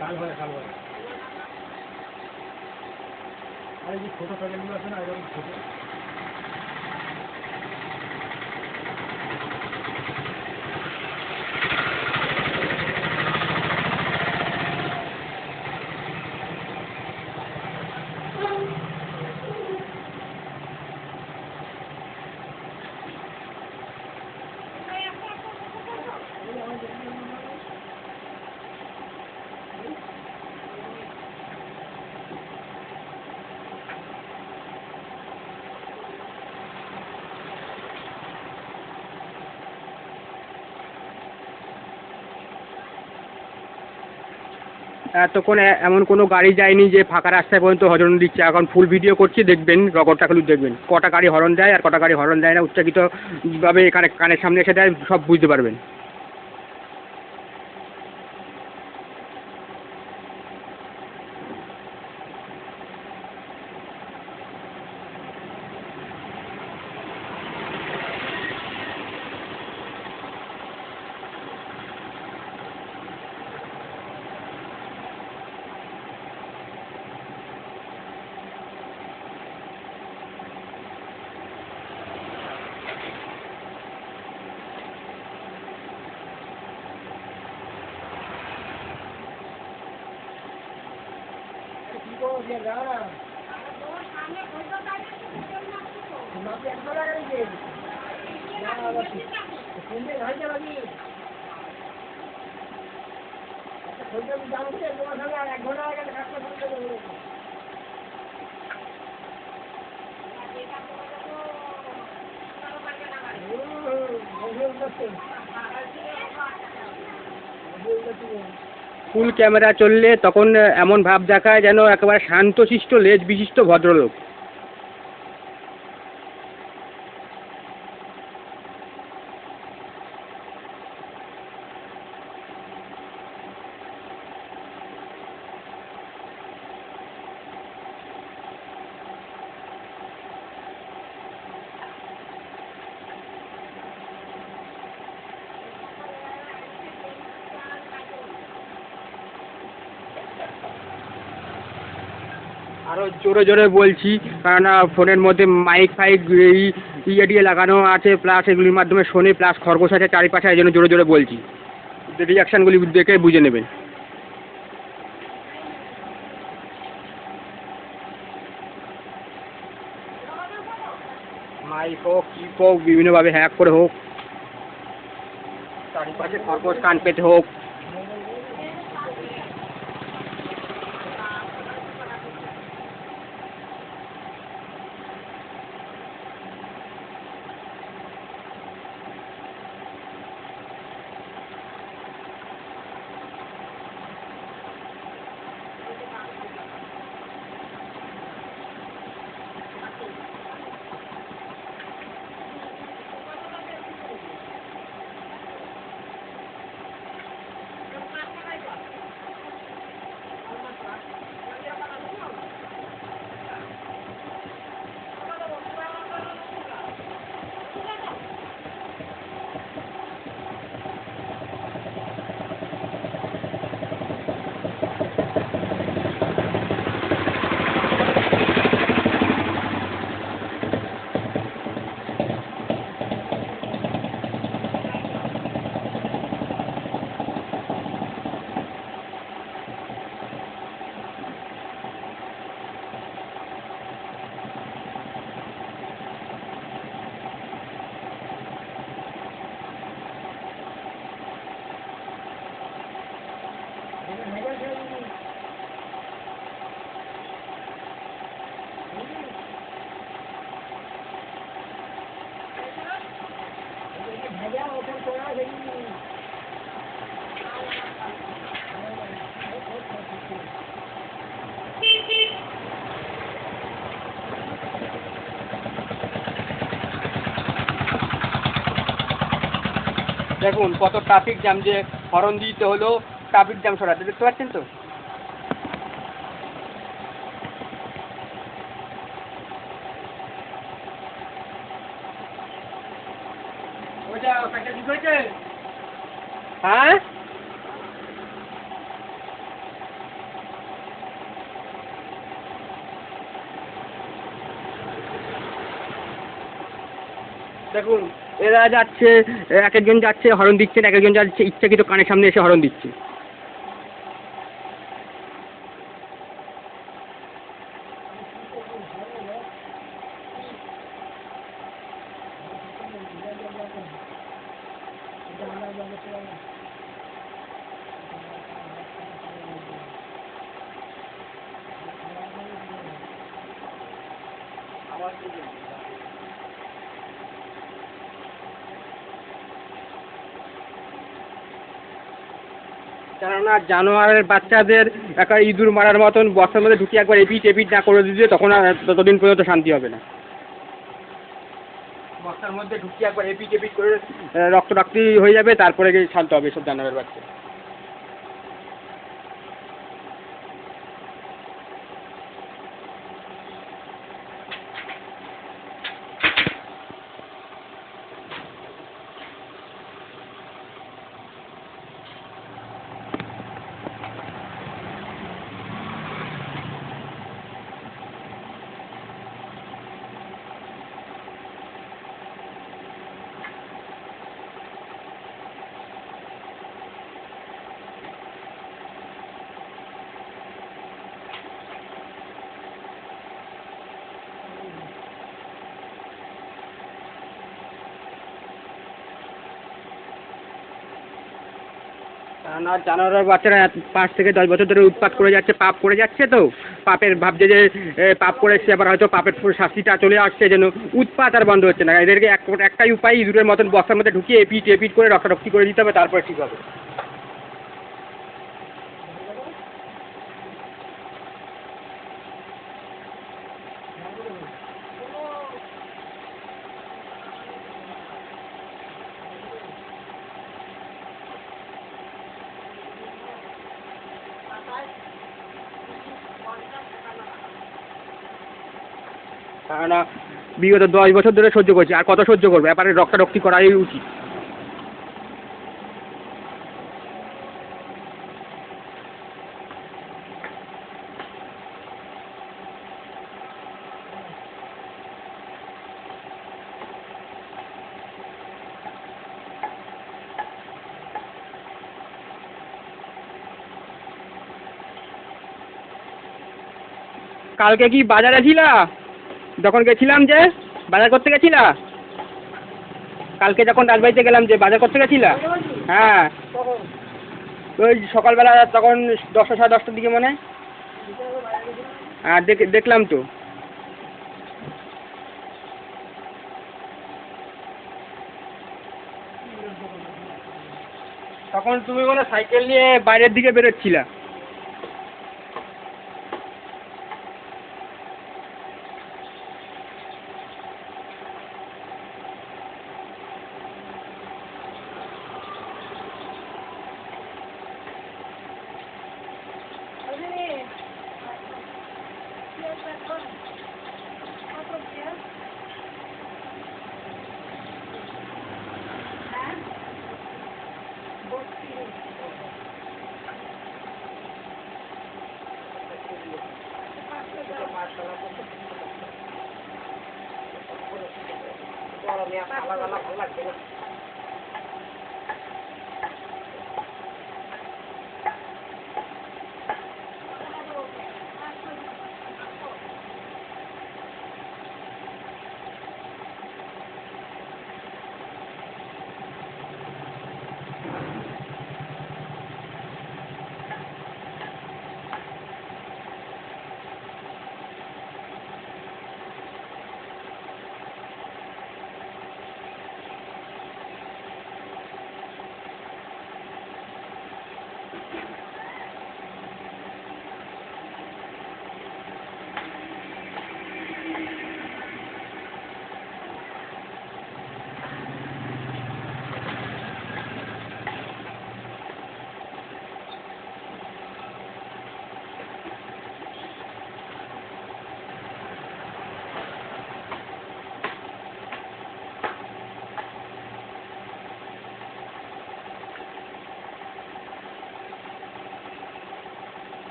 কাল হয় আর এই যে ছোট প্যাকেটগুলো আছে না এরকম ছোট এতক্ষণ এমন কোনো গাড়ি যায়নি যে ফাঁকা রাস্তায় পর্যন্ত হর্ন দিচ্ছে। এখন ফুল ভিডিও করছি, দেখবেন, রগরটা খালি দেখবেন কটা গাড়ি হর্ন দেয় আর কটা গাড়ি হর্ন দেয় না, উচ্চাকিতভাবে এখানে কানের সামনে এসে দেয়, সব বুঝতে পারবেন। ফুল ক্যামেরা চললে তখন এমন ভাব দেখায় যেন একেবারে শান্তশিষ্ট লেজ বিশিষ্ট ভদ্রলোক। আরও জোরে জোরে বলছি, কেননা ফোনের মধ্যে মাইক ফাইক ইয়ে লাগানো আছে, প্লাস এগুলির মাধ্যমে শোনে, প্লাস খরগোশ আছে চারিপাশে, এই জন্য জোরে জোরে বলছি। রিয়াকশানগুলি দেখে বুঝে নেবেন। মাইক হোক, কিপ হোক, বিভিন্নভাবে হ্যাক করে হোক, চারিপাশে খরগোশ কান পেতে হোক, দেখুন কত ট্রাফিক জ্যাম, যে হর্ন দিতে হলো ট্রাফিক জ্যাম সরাতে, দেখতে পাচ্ছেন তো। হ্যাঁ দেখুন এরা যাচ্ছে, এক একজন যাচ্ছে হরন দিচ্ছেন, এক একজন যাচ্ছে ইচ্ছাকৃত কানের সামনে এসে হরন দিচ্ছে। কেননা জানোয়ারের বাচ্চাদের একটা ইঁদুর মারার মতন বস্তার মধ্যে ঢুকিয়ে একবার এপিট এপিট না করে দিতে, তখন আর ততদিন পর্যন্ত শান্তি হবে না। বস্তার মধ্যে ঢুকিয়ে একবার এপিট এপিট করে রক্তাক্তি হয়ে যাবে, তারপরে গিয়ে শান্ত হবে সব জানোয়ারের বাচ্চা। না জানোয়ারের বাচ্চারা 5 থেকে 10 বছর ধরে উৎপাত করে যাচ্ছে, পাপ করে যাচ্ছে, তো পাপের ভাবছে যে পাপ করেছে, আবার হয়তো পাপের শাস্তিটা চলে আসছে, যেন উৎপাত আর বন্ধ হচ্ছে না। এদেরকে একটাই উপায়, ইঁদুরের মতন বস্তার মধ্যে ঢুকিয়ে এপিট এপিট করে রক্তারক্তি করে দিতে হবে, তারপরে ঠিক হবে। কেননা বিগত 10 বছর ধরে সহ্য করছি, আর কত সহ্য করবে? এবারে রক্তারক্তি করাই উচিত। কালকে কি বাজারে ছিলা? যখন গেছিলাম যে বাজার করতে গেছিলা, কালকে যখন রাজবাড়িতে গেলাম যে বাজার করতে গেছিলা? হ্যাঁ ওই সকালবেলা, তখন 10টা সাড়ে 10টার দিকে মনে হয়। হ্যাঁ দেখলাম তো। তখন তুমি মনে হয় সাইকেল নিয়ে বাইরের দিকে বেরোচ্ছিলা।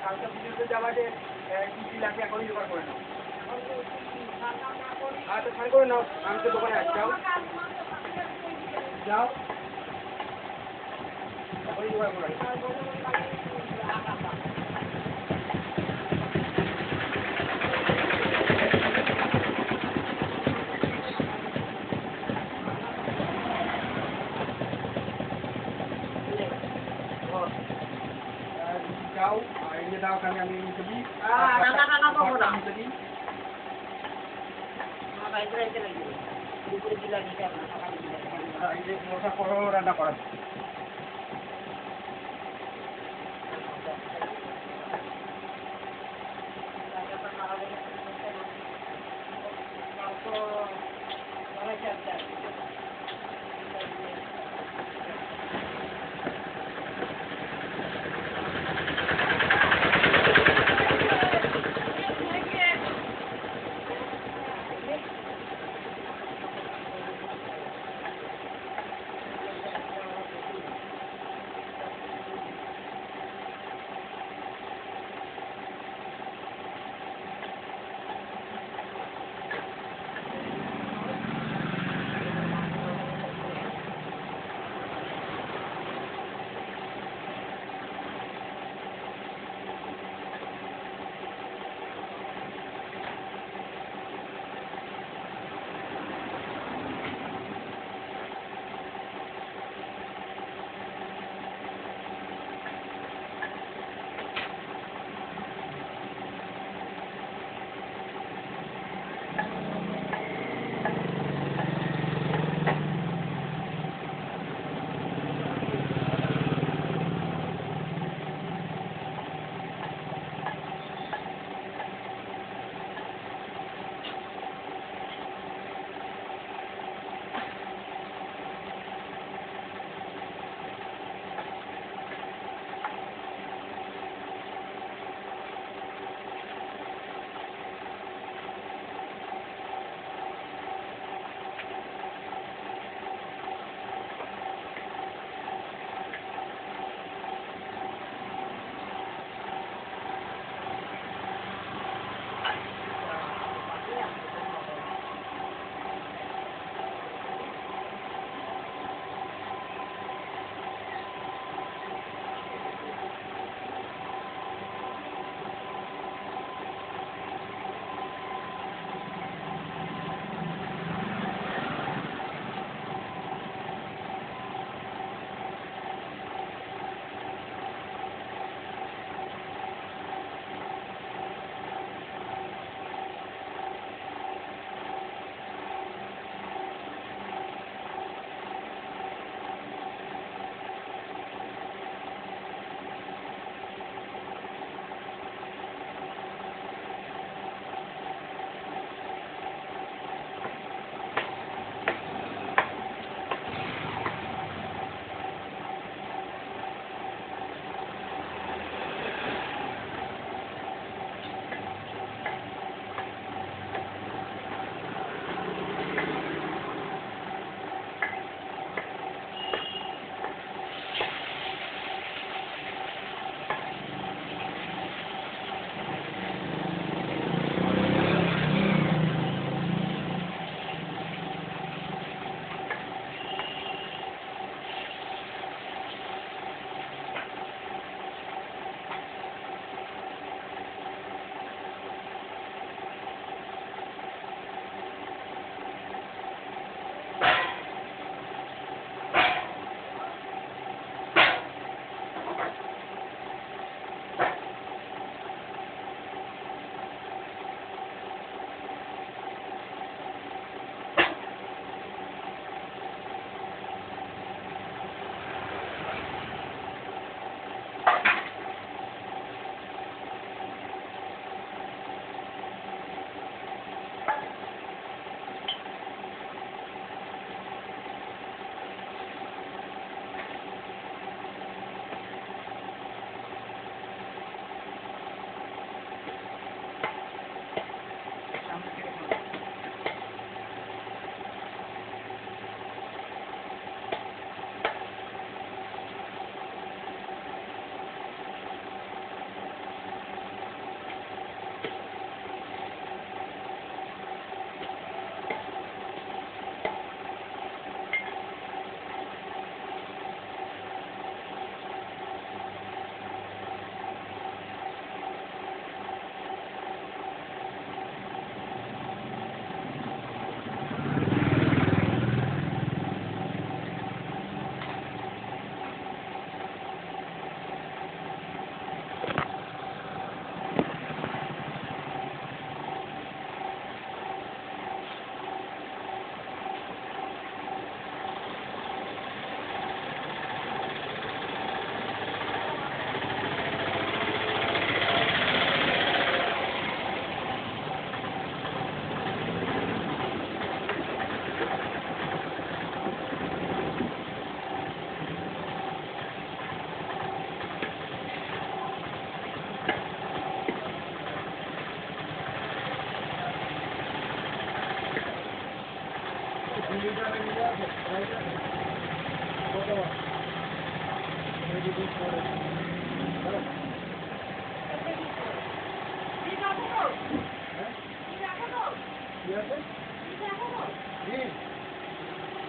কালকে পুজোতে যাওয়া যে কি কি লাগবে এখনই জোগাড় করে নাও। আচ্ছা ছাড় করে নাও, আমি তো দোকানে আছি, যাও যাও এখনই জোগাড় করে নাও। যাও আর এনে দাও, আমি নিতে দিই। মশা করো রান্না করা।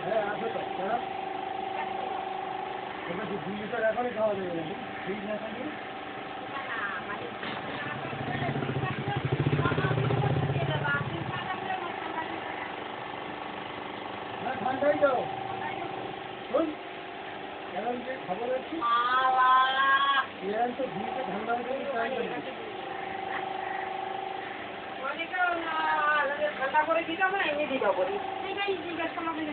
হ্যাঁ আছে তো দুই লিটার এখনই খাওয়া যাবে ঠিক না ঠান্ডাই দাও শোন এখন যে খবর আছে তো ভিড়তে ঠান্ডা হয়ে ঠান্ডা করে দিতাম না এনে দিতে পারি সেইটাই জিজ্ঞাসা আমাকে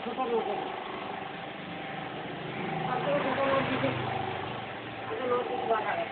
ছোট লোক ছোট লোক দিকে লোক বাড়ায়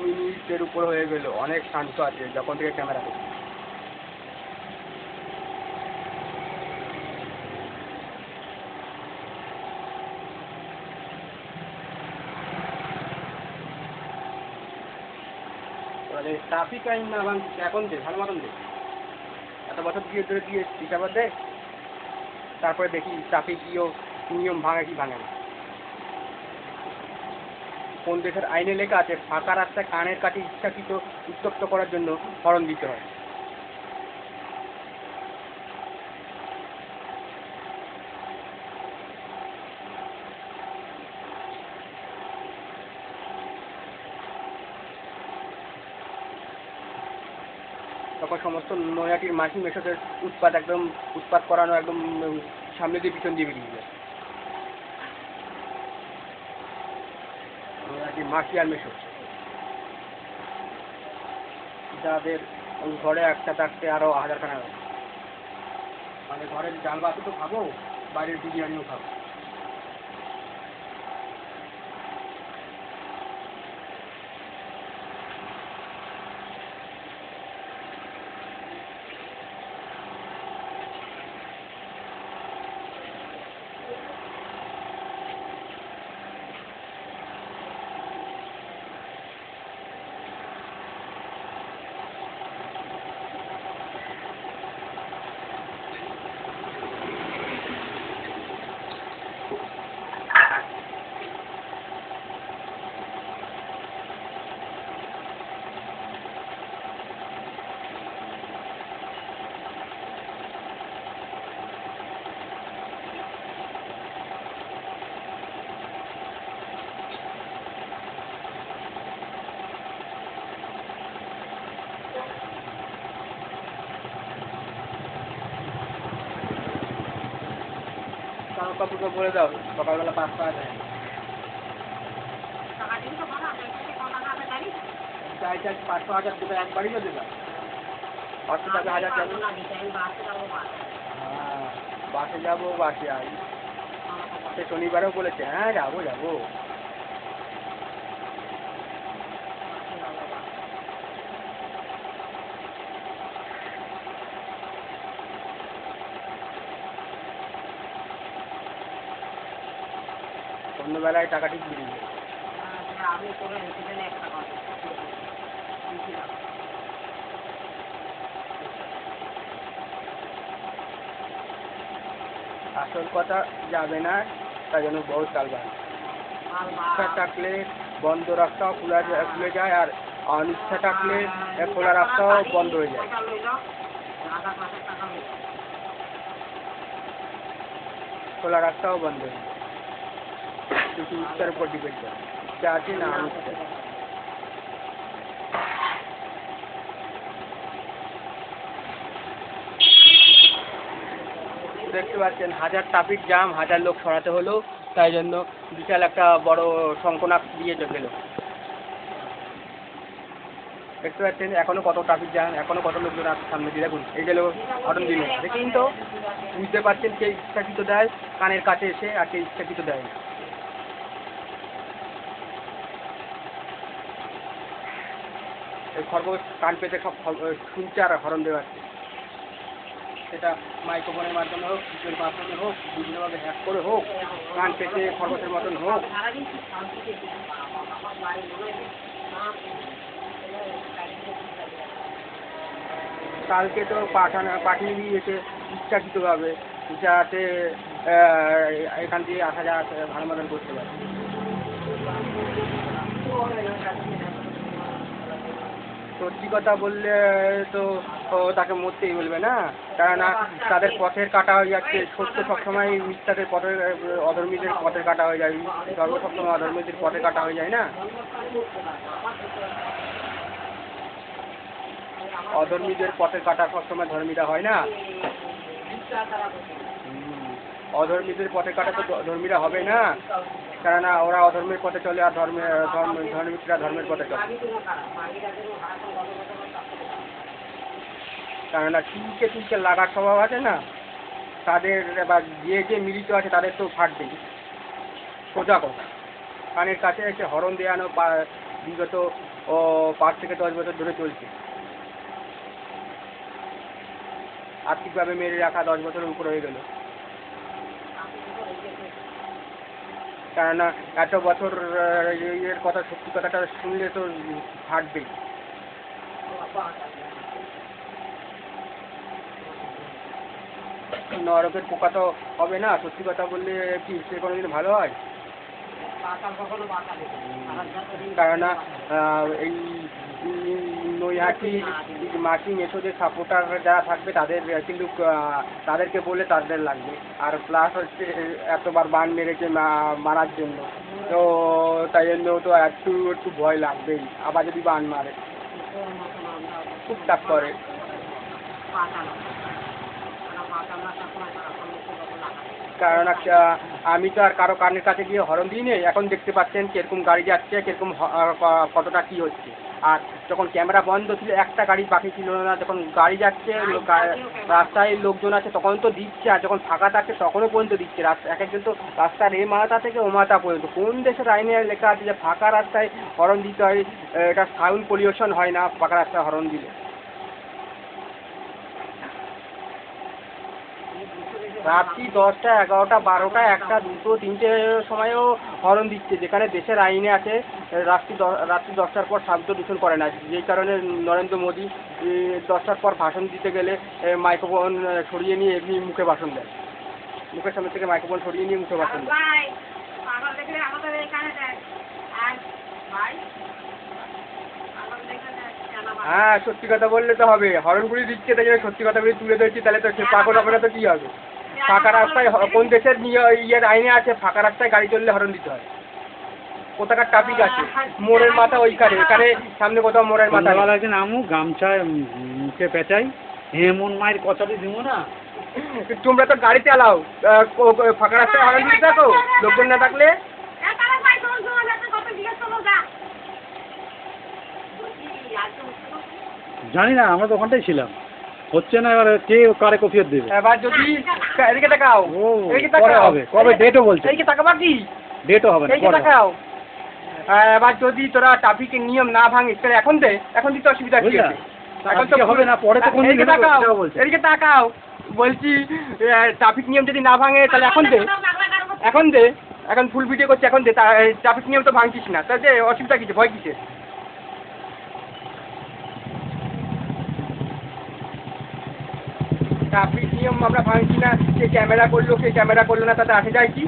মিনিটের উপর হয়ে গেল, অনেক শান্ত আছে যখন থেকে ক্যামেরা করছি। ট্রাফিক আইন না এখন দে ভালো মতন দে, এত বছর ধরে দিয়ে হিসাবার দে, তারপরে দেখি ট্রাফিক নিয়ম ভাঙে কি ভাঙে না। কোন দেশের আইনে লেখা আছে ফাঁকা রাস্তায় কানের কাছে ইচ্ছাকৃত উত্তপ্ত করার জন্য হরণ দিতে হয়। তখন সমস্ত নৈহাটির মাসি মেশোদের উৎপাত করানো একদম সামনে দিয়ে পিছন দিয়ে বেরিয়ে যায়। নৈহাটির মাসি আর মেশো যাদের ঘরে একটা থাকতে আরো 1000 টাকা লাগে, মানে ঘরের ডাল ভাতও তো খাবো, বাইরের বিরিয়ানিও খাবো। কাকুকে বলে দাও সকালবেলা 5 টাকা দেয়। টাকা দিবি তো বাবা, কত টাকা আছে জানিস? চাই 500,000 দেবে একবারই তো দেবে। 500 টাকা 1000 যাবে। না দিতে আমি বাসে যাবো বাসে। হ্যাঁ, বাসে যাবো বাসে আই। সে শনিবারেও বলেছে হ্যাঁ যাবো যাবো। অন্যবেলায় টাকাটি ঘুরিয়ে দেবে। আমি তোকে রেখে একটা কথা আসল কথা যাবে না, তাই জন্য বহুত কালবার। ইচ্ছা থাকলে বন্ধ রাস্তাও খুলে যায়, আর অনিচ্ছা থাকলে খোলা রাস্তাও বন্ধ হয়ে যায়। খোলা রাস্তাও বন্ধ হয়ে যায়। কিছু ইচ্ছার উপর ডিপেন্ড করে, ইচ্ছা আছে না অনিচ্ছা। দেখতে পাচ্ছেন হাজার ট্রাফিক জ্যাম, হাজার লোক সরাতে হলো, তাই জন্য বিশাল একটা বড় শঙ্খনাথ দিয়ে গেল। দেখতে পাচ্ছেন এখনো কত ট্রাফিক জ্যাম, এখনো কত লোকজন আছে সামনে দিয়ে। দেখুন এই গেল হঠাৎ দিল, দেখুন তো বুঝতে পারছেন কে ইচ্ছাকৃত দেয় কানের কাছে এসে, আর কে ইচ্ছাকৃত দেয় না। এই খরগোশ কান পেতে সব শুনছে আর হরণ দেওয়াচ্ছে। সেটা মাইক্রোফোনের মাধ্যমে হোক, কিছুর মাধ্যমে হোক, বিভিন্নভাবে হ্যাক করে হোক, কান পেতে খরগোশের মতন হোক। কালকে তো পাঠিয়ে দিয়েছে ইচ্ছাকৃতভাবে, যাতে এখান দিয়ে আসা যাওয়া ভালো মতন করতে পারে। সত্যি কথা বললে তো তাকে মরতেই বলবে না, কেননা তাদের পথের কাটা হয়ে যাচ্ছে। সত্য সবসময় মিথ্যাদের পথের, অধর্মীদের পথের কাটা হয়ে যায়, ধর্ম সবসময় অধর্মীদের পথে কাটা হয়ে যায় না। অধর্মীদের পথে কাটা সবসময় ধর্মীরা হয় না। অধর্মীদের পথে কাটা তো ধর্মীরা হবে না, কেননা ওরা অধর্মের পথে চলে, আর ধর্মীরা ধর্মের পথে চলে। কেননা চুলকে চুলকে লাগার স্বভাব আছে না তাদের, বা যে মিলিত আছে তাদের তো ফাটবেই। সোজা কথা, কানের কাছে এসে হরণ দেওয়ানো বিগত 5 থেকে 10 বছর ধরে চলছে। আর্থিকভাবে মেরে রাখা 10 বছরের উপর হয়ে গেল, কেননা এত বছর এর কথা, সত্যি কথাটা শুনলে তো ফাটবেই। নরকের পোকা তো হবে না, সত্যি কথা বললে কি সে কোনোদিন ভালো হয়? কেননা এই নৈহাটি মাটি মেশোদের সাপোর্টার যারা থাকবে তাদের কিন্তু তাদেরকে বলে তাদের লাগবে, আর প্লাস হচ্ছে এতবার বান মেরেছে মারার জন্য, তো তাই জন্য তো একটু ভয় লাগবেই। আবার যদি বান মারে টুকটাক করে, কারণ আমি তো আর কারো কানের কাছে গিয়ে হরণ দিই নি। এখন দেখতে পাচ্ছেন কিরকম গাড়ি যাচ্ছে, কিরকম কতটা কি হচ্ছে। আর যখন ক্যামেরা বন্ধ ছিল একটা গাড়ি বাকি ছিল না, যখন গাড়ি যাচ্ছে রাস্তায় লোকজন আছে তখন তো দিচ্ছে, আর যখন ফাঁকা থাকছে তখনও পর্যন্ত দিচ্ছে। এক একজন তো রাস্তার এ মাথা থেকে ও মাথা পর্যন্ত। কোন দেশের আইনে লেখা আছে যে ফাঁকা রাস্তায় হরণ দিতে হয়? এটা সাউন্ড পলিউশন হয় না ফাঁকা রাস্তায় হরণ দিলে? রাত্রি 10টা 11টা 12টা 1টা 2টো 3টের সময়ও হরণ দিচ্ছে, যেখানে দেশের আইনে আছে রাত্রি 10টার পর শব্দ দূষণ করে না। যেই কারণে নরেন্দ্র মোদী 10টার পর ভাষণ দিতে গেলে মাইক্রোফোন সরিয়ে নিয়ে এমনি মুখে ভাষণ দেয়, মুখের সামনে থেকে মাইক্রোফোন সরিয়ে নিয়ে মুখে ভাষণ দেয়। হ্যাঁ, সত্যি কথা বললে তো হবে। হরণগুলি দিচ্ছে, তাই জন্য সত্যি কথাগুলি তুলে ধরছি, তাহলে তো সে পাগল হবে না তো কী হবে? ফাঁকা রাস্তায় কোন দেশের ইয়ের আইনে আছে ফাঁকা রাস্তায় গাড়ি চললে হরণ দিতে হয়? কোথাকার ট্রাফিক আছে? মোড়ের মাথা ওইখানে, এখানে সামনে কোথাও মোড়ের মাথা আছে নামু গামছা মুখে পেঁচাই, এমন মায়ের কথাটি দিব না। তোমরা তো গাড়ি চালাও, ফাঁকা রাস্তায় হরেন দিতে থাকো, লোকজন না থাকলে। জানি না, আমরা তো ওখানটাই ছিলাম, হচ্ছে না, এবার কে কারে কফিয়ত দেবে? এবার যদি এদিকে তাকাও, ও, এদিকে পরে তাকাও, হবে, কবে ডেটও বলছে? এদিকে তাকাবা কি, ডেটও হবে না, এদিকে পরে হবে। তাকাও। এবার যদি তোরা ট্রাফিকের নিয়ম না ভাঙিস তাহলে এখন দিতে অসুবিধা কি বুঝলা? আছে? এখন তো আজকে হবে না, পরে তো কোনদিন এদিকে হবে, তাকাও, সেটাও বলছে। এদিকে তাকাও, বলছি ট্রাফিক নিয়ম যদি না ভাঙে তাহলে এখন দে, এখন ফুল ভিডিও করছি, এখন দে, ট্রাফিক নিয়ম তো ভাঙছিস না, তাহলে অসুবিধা কিছু, ভয় কিসের? ট্রাফিক নিয়ম আমরা ভাঙছি না, কে ক্যামেরা করলো না, তাতে আসে যায় কি?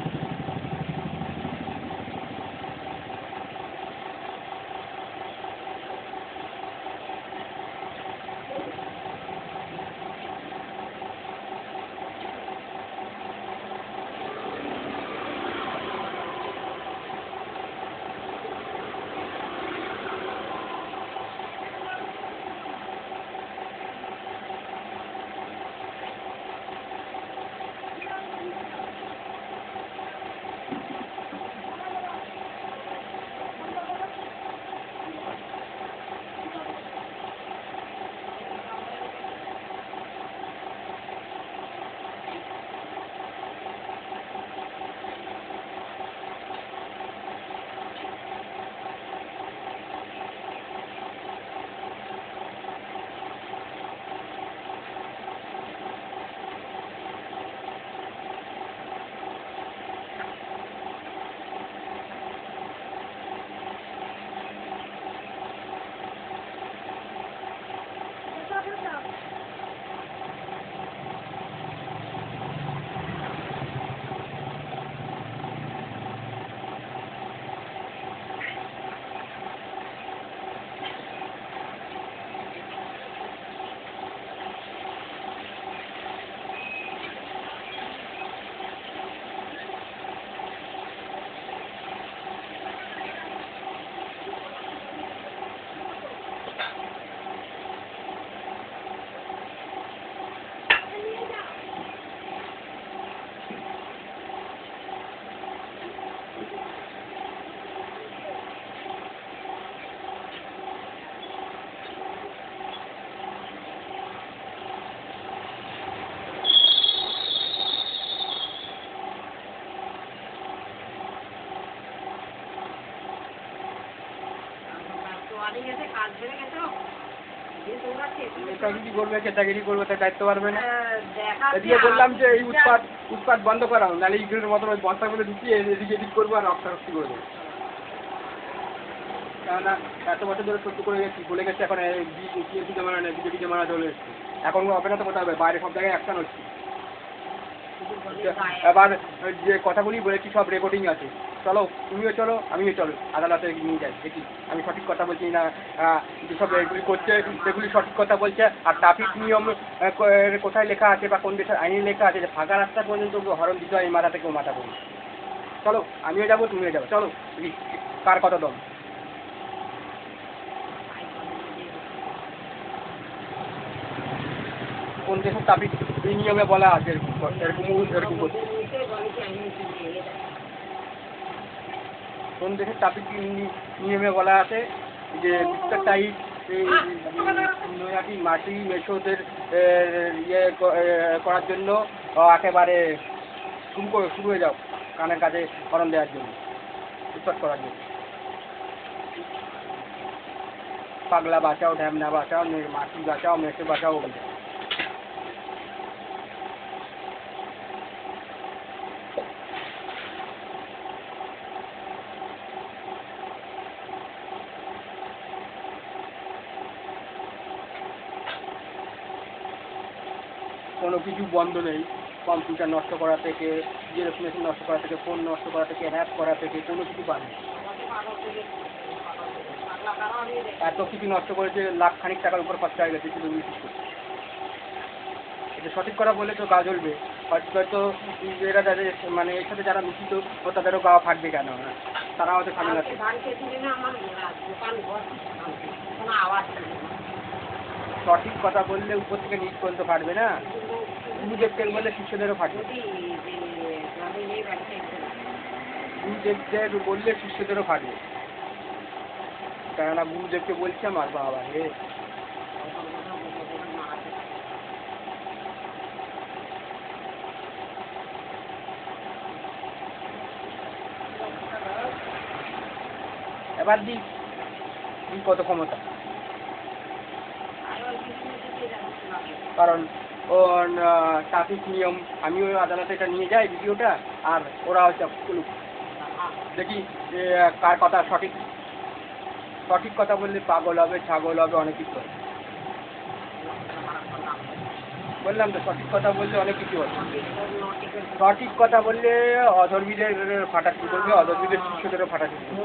নেতাগিরি করবে, চেতাগিরি করবে, তার দায়িত্ব পারবে না। এদিকে বললাম যে এই উৎপাত বন্ধ করাও, নাহলে ইগুলোর মতন ওই বস্তার মধ্যে ঢুকিয়ে এদিকে এদিক করবো আর রক্তারক্তি করবো। কেননা এত বছর ধরে সহ্য করে গেছি, বলে গেছে এখন বিজেপি জমানা নেই, বিজেপি জমানা চলে এসছে, এখন হবে না তো কোথাও হবে, বাইরে সব জায়গায় অ্যাকশন হচ্ছে। এবার যে কথাগুলি বলেছি সব রেকর্ডিং আছে, চলো তুমিও চলো আমিও চলো, আদালতে নিয়ে যাই দেখি আমি সঠিক কথা বলছি না, যেসব এগুলি করছে সেগুলি সঠিক কথা বলছে। আর ট্রাফিক নিয়ম কোথায় লেখা আছে বা কোন দেশের আইনে লেখা আছে যে ফাঁকা রাস্তা পর্যন্ত হরণ দিতে হয় এই মাথা থেকে ও মাথা পড়ি। চলো আমিও যাবো তুমিও যাবো, চলো দেখি কার কত দম। কোন দেশের ট্রাফিক এই নিয়মে বলা আছে এরকম করছে, কোন দেশের ট্রাফিক নিয়মে বলা আছে যে মিস্টার টাইট নৈহাটি মাটি মেশোদের ইয়ে করার জন্য একেবারে শুরু হয়ে যাও কানের কাছে হরণ দেওয়ার জন্য, উৎপাত করার জন্য। পাগলা বাঁচাও, ঢ্যামনা বাঁচাও, মাটি বাঁচাও, মেশো বাঁচাও। কোনো কিছু বন্ধ নেই, কম্পিউটার নষ্ট করা থেকে, জেরক্স মেশিন নষ্ট করা থেকে, ফোন নষ্ট করা থেকে, হ্যাক করা থেকে কোনো কিছু পান নেই। এত কিছু নষ্ট করেছে, লাখ খানিক টাকার উপর খরচা হয়ে গেছে শুধু বিশেষ করে। এটা সঠিক কথা বলে তো গা জ্বলবে, হয়তো এরা যাদের মানে এর সাথে যারা মিশিত ও তাদেরও গা ফাটবে কেন, তারা হয়তো সামনে আছে। সঠিক কথা বললে উপর থেকে নিচ পর্যন্ত ফাটবে না। গুরু দেখতে বললে শিষ্যদেরও ফাটবে, গুরু দেখতে বললে শিষ্যদেরও ফাটবে, কেননা গুরুদেবকে বলছি আমার বাবা রে। এবার দি কত ক্ষমতা, কারণ ও ট্রাফিক নিয়ম, আমি ওই আদালতে এটা নিয়ে যাই ভিডিওটা, আর ওরা হচ্ছে বলুক দেখি কার কথা সঠিক, সঠিক কথা বললে পাগল হবে, ছাগল হবে, অনেক কিছু হবে। বললাম তো সঠিক কথা বললে অনেক কিছু হবে, সঠিক কথা বললে অধর্মীদের ফাটা শুরু করবে, অধর্মীদের শিষ্যদেরও ফাটা শুরু করবে।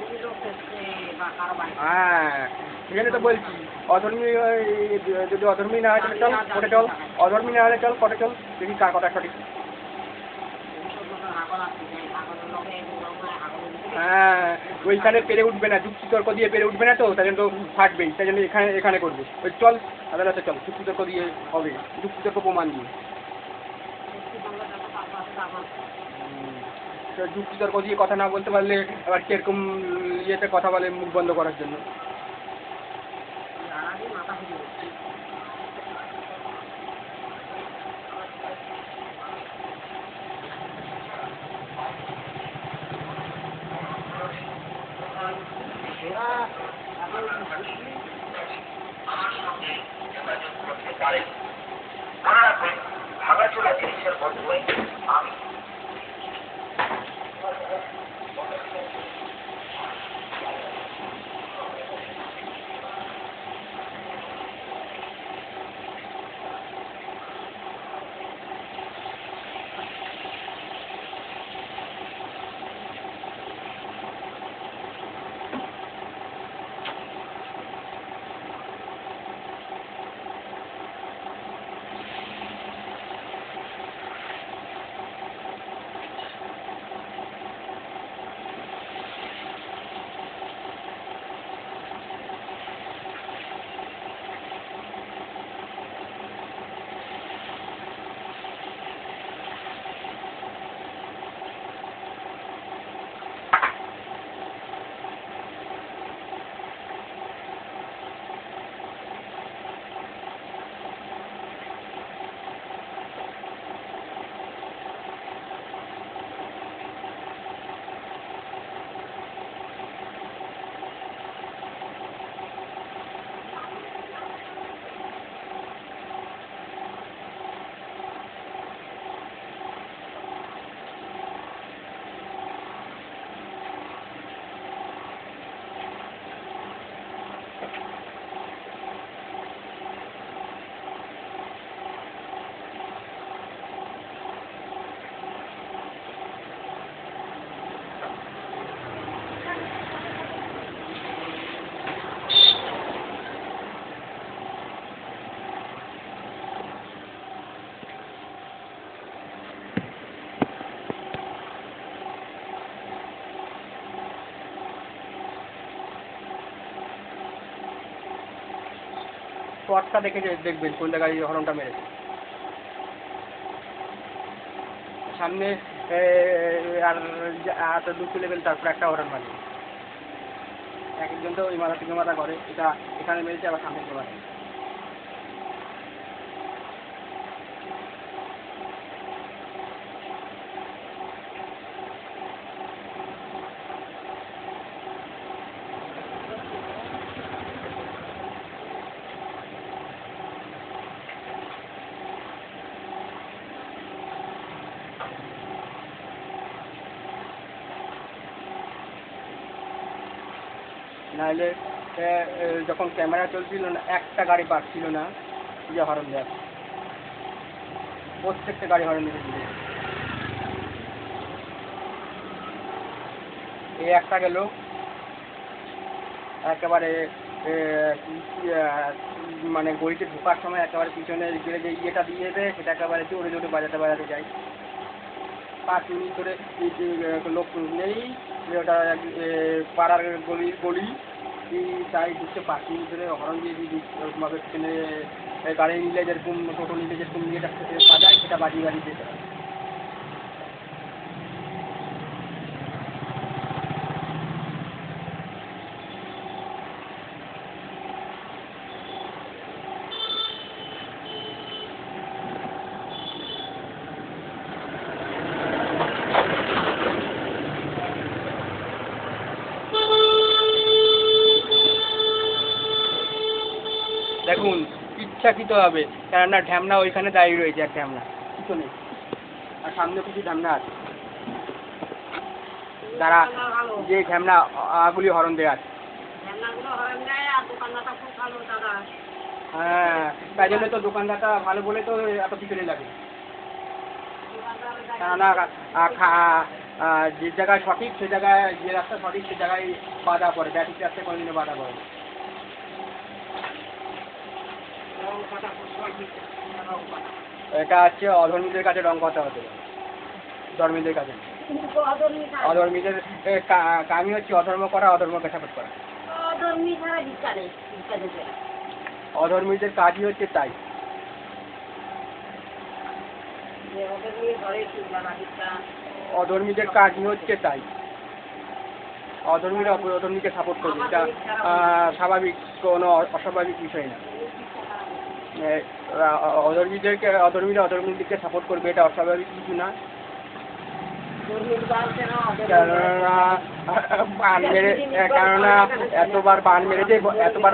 হ্যাঁ সেখানে তো বলছি, অধর্মী যদি অধর্মী না হয় তাহলে চল কোর্টে চল, অধর্মী না হলে চল কোর্টে চল, দেখি কার কথা সঠিক। হ্যাঁ ওইখানে পেরে উঠবে না, যুক্তি তর্ক দিয়ে পেরে উঠবে না, তো তাই জন্য তো ফাটবেই, তাই জন্য এখানে এখানে করবে। ওই চল আদালতে চল, যুক্তি তর্ক দিয়ে হবে, যুক্তি তর্ক প্রমাণ দিয়ে, যুক্তি তর্ক দিয়ে কথা না বলতে পারলে আবার কিরকম ইয়েতে কথা বলে মুখ বন্ধ করার জন্য। ভাঙাচোরা জিনিসের বদলে আমি স্পটটা দেখে দেখবেন কোন জায়গায় হরনটা মেরেছে। সামনে আর তো 2 লেভেল, তারপর একটা হরন মারে, এক একজন তো ওই মাথা থেকে মাথা করে, এটা এখানে মেরেছে আবার সামনে থেকে মারে। নাহলে যখন ক্যামেরা চলছিল না, একটা গাড়ি পাচ্ছিল না যে হরন দেয়, প্রত্যেকটা গাড়ি হরন দিতে দিল। এই একটা গেল একেবারে মানে গড়িতে ঢোকার সময় একেবারে পিছনে যে ইয়েটা দিয়ে দেয় সেটা একেবারে জোরে জোরে বাজাতে বাজাতে যায়। 5 মিনিট ধরে লোক নেই, ওটা পাড়ার গলি তাই ঢুকতে পারছি ধরে হরণ দিয়ে দিই ওরকমভাবে ট্রেনে গাড়ি নিলে যেরকম টোটো নিলে যেরকম নিয়ে বাজায় সেটা বাজিয়ে বাজিয়ে যেতে হয়। দেখুন ইচ্ছাকৃতভাবে, কেননা ঢ্যামনা ওইখানে দাঁড়িয়ে রয়েছে, এক ঢ্যামনা কিছু নেই, আর সামনে কিছু ঢ্যামনা আছে যারা যে ঢ্যামনাগুলি হরণ দেওয়া আছে। হ্যাঁ, তাই জন্য তো দোকানদারটা ভালো বলে তো এত পিছনে লাগে, কেননা যে জায়গায় সঠিক সে জায়গায়, যে রাস্তা সঠিক সে জায়গায় বাধা পড়ে, ব্যাটিক রাস্তায় কোনোদিনও বাধা পড়ে। এটা হচ্ছে অধর্মীদের কাছে রং কথা হতে পারে, ধর্মীদের কাছে। অধর্মীদের কামই হচ্ছে অধর্ম করা, অধর্মকে সাপোর্ট করা। অধর্মীদের কাজই হচ্ছে তাই। অধর্মীদের কাজই হচ্ছে তাই। অধর্মীরা অধর্মীকে সাপোর্ট করবে, এটা স্বাভাবিক, কোনো অস্বাভাবিক বিষয় না। অধর্মীরা অধর্মীদেরকে সাপোর্ট করবে, এটা অস্বাভাবিক কিছু না। কেননা এতবার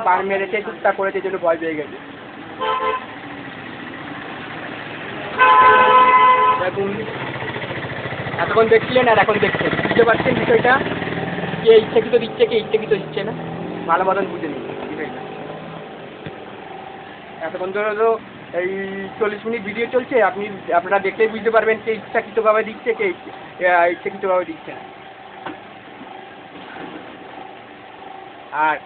বান মেরেছে টুকটাক করেছে, জন্য ভয় পেয়ে গেছে। দেখুন, এতক্ষণ দেখছিলেন আর এখন দেখছেন, বুঝতে পারছেন বিষয়টা, কে ইচ্ছাকৃত দিচ্ছে কে ইচ্ছাকৃত দিচ্ছে না, ভালো মতন বুঝে নিন বিষয়টা। এতক্ষণ ধরে তো এই 40 মিনিট ভিডিও চলছে, আপনারা দেখলেই বুঝতে পারবেন কে ইচ্ছাকৃতভাবে দিচ্ছে কে ইচ্ছাকৃতভাবে দিচ্ছে না। আর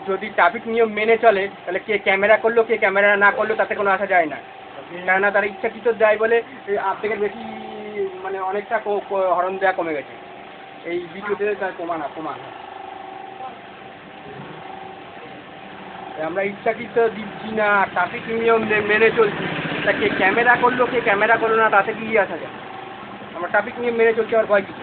যদি ট্রাফিক নিয়ম মেনে চলে, তাহলে কে ক্যামেরা করলো কে ক্যামেরা না করলো তাতে কোনো আসা যায় না, কেননা তারা ইচ্ছাকৃত দেয় বলে আপনাদের বেশি মানে অনেকটা হরণ দেওয়া কমে গেছে এই ভিডিওতে, তার প্রমাণ। আমরা ইচ্ছাকৃত দিচ্ছি না, ট্রাফিক নিয়ম মেনে চলছি, তা কে ক্যামেরা করলো কে ক্যামেরা করলো না তাতে কি আসা যায়, আমরা ট্রাফিক নিয়ম মেনে চলছি, আর ভয় কিছু।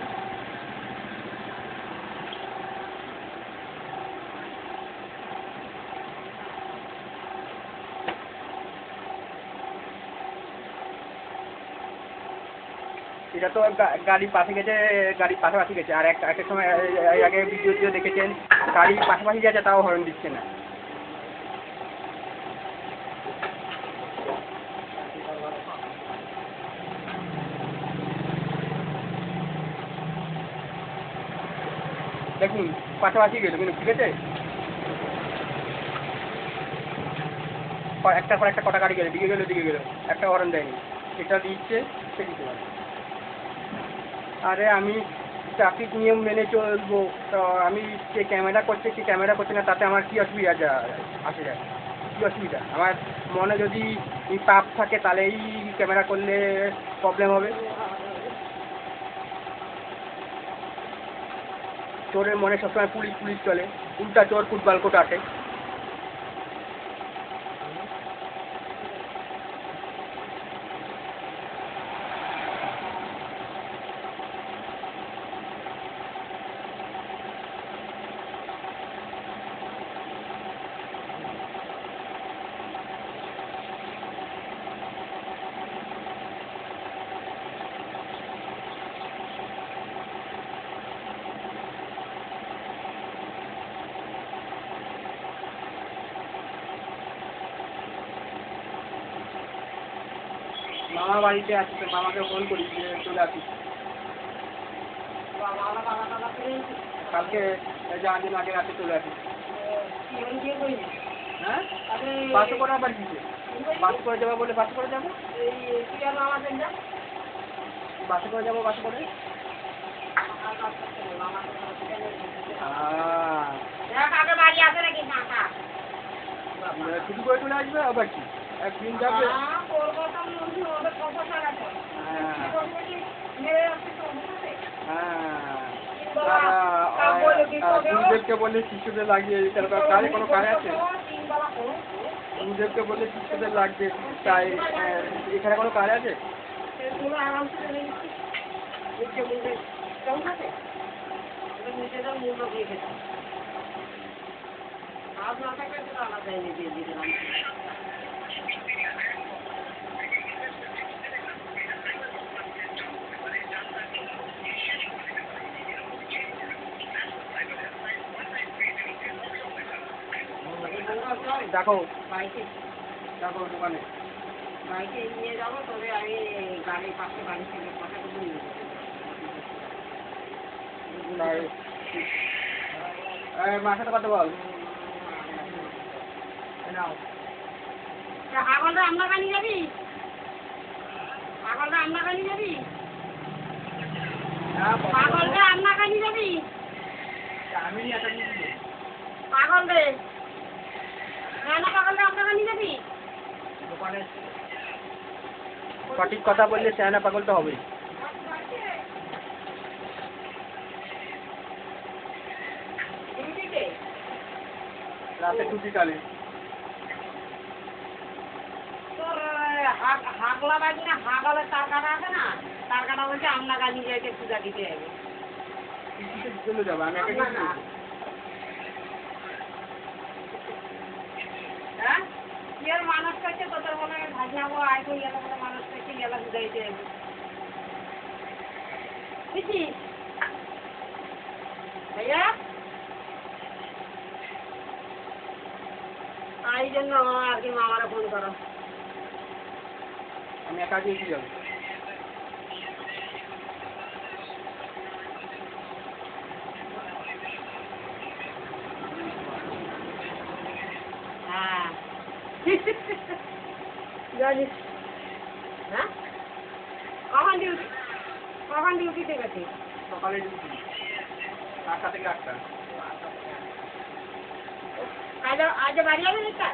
এটা তো গাড়ি পাশে গেছে, গাড়ির পাশাপাশি গেছে, আর একটা সময় আগে ভিডিও দেখেছেন গাড়ি পাশাপাশি গেছে তাও হর্ন দিচ্ছে না। দেখুন পাশাপাশি গেল কিন্তু, ঠিক আছে, একটার পর একটা কটা গাড়ি গেলে দিকে গেল, একটা হর্ন দেয়নি, এটা দিচ্ছে সে দিতে পারে। আরে আমি ট্রাফিক নিয়ম মেনে চলবো, তো আমি কে ক্যামেরা করছে না তাতে আমার কী অসুবিধা আসে যায়, কী অসুবিধা? আমার মনে যদি পাপ থাকে তাহলেই ক্যামেরা করলে প্রবলেম হবে। চোরের মনে সবসময় পুলিশ চলে, উল্টা চোর ফুটবল কোট আসে। মামা বাড়িতে আসি, তো মামাকে ফোন করি যে চলে আসি, কালকে জাহাজের আগে রাতে চলে আসি। হ্যাঁ, বাসে করে আবার দিচ্ছে, বাসে করে যাবো বলে বাসে করে যাবো, বাসে করে যাবো, বাসে করে ছুটি করে চলে আসবে, আবার কি একদিন যাবে। হ্যাঁ, গুরুদেবকে বললে শিষ্যদের লাগিয়ে কাজে কোনো কাজ আছে? গুরুদেবকে বললে শিষ্যদের লাগবে, তাই এখানে কোনো কাজ আছে? নিজেদের মূল্য দিয়ে খেতাম আজ না থাকলে সেটা আলাদা এনে দিয়ে দিলাম। দেখো বাইকে দেখো দোকানে বাইকে নিয়ে যাবো, তবে আমি গাড়ির পাশে বাড়ি থেকে কথাগুলো নিয়ে যাবো। মার সাথে কথা বল। পাগলটা আমরা কানি যাবি? পাগলটা আমরা কানি যাবি? পাগলটা আমরা কানি যাবি? পাগল রে, হ্যাঁ না পাগলটা আমরা কানি যাবি? সঠিক কথা বললে চেহারা পাগল তো হবে। রাতে টুটি কালে তোর হাগলা বাজি না, হাগলের তার কাটা আছে না, তার কাটা বলছে আমরা কানি যাইতে পূজা দিতে যাবে। চলে যাবো আমি একা কিছু হ্যাঁ কি আর মানুষ করছে তোদের মনে ভাজনাবো আয় তো গেলে বলে মানুষ করছে গেলে বুঝাইতে যাবে বুঝছি ভাইয়া। এই জন্য আর কি মামারা ফোন করো। আমি একা গিয়ে যাবো। হ্যাঁ জানিস হ্যাঁ কখন ডিউটিতে গেছে? সকালে ডিউটি 8টা থেকে 8টা। আজ বাড়ি যাবে না?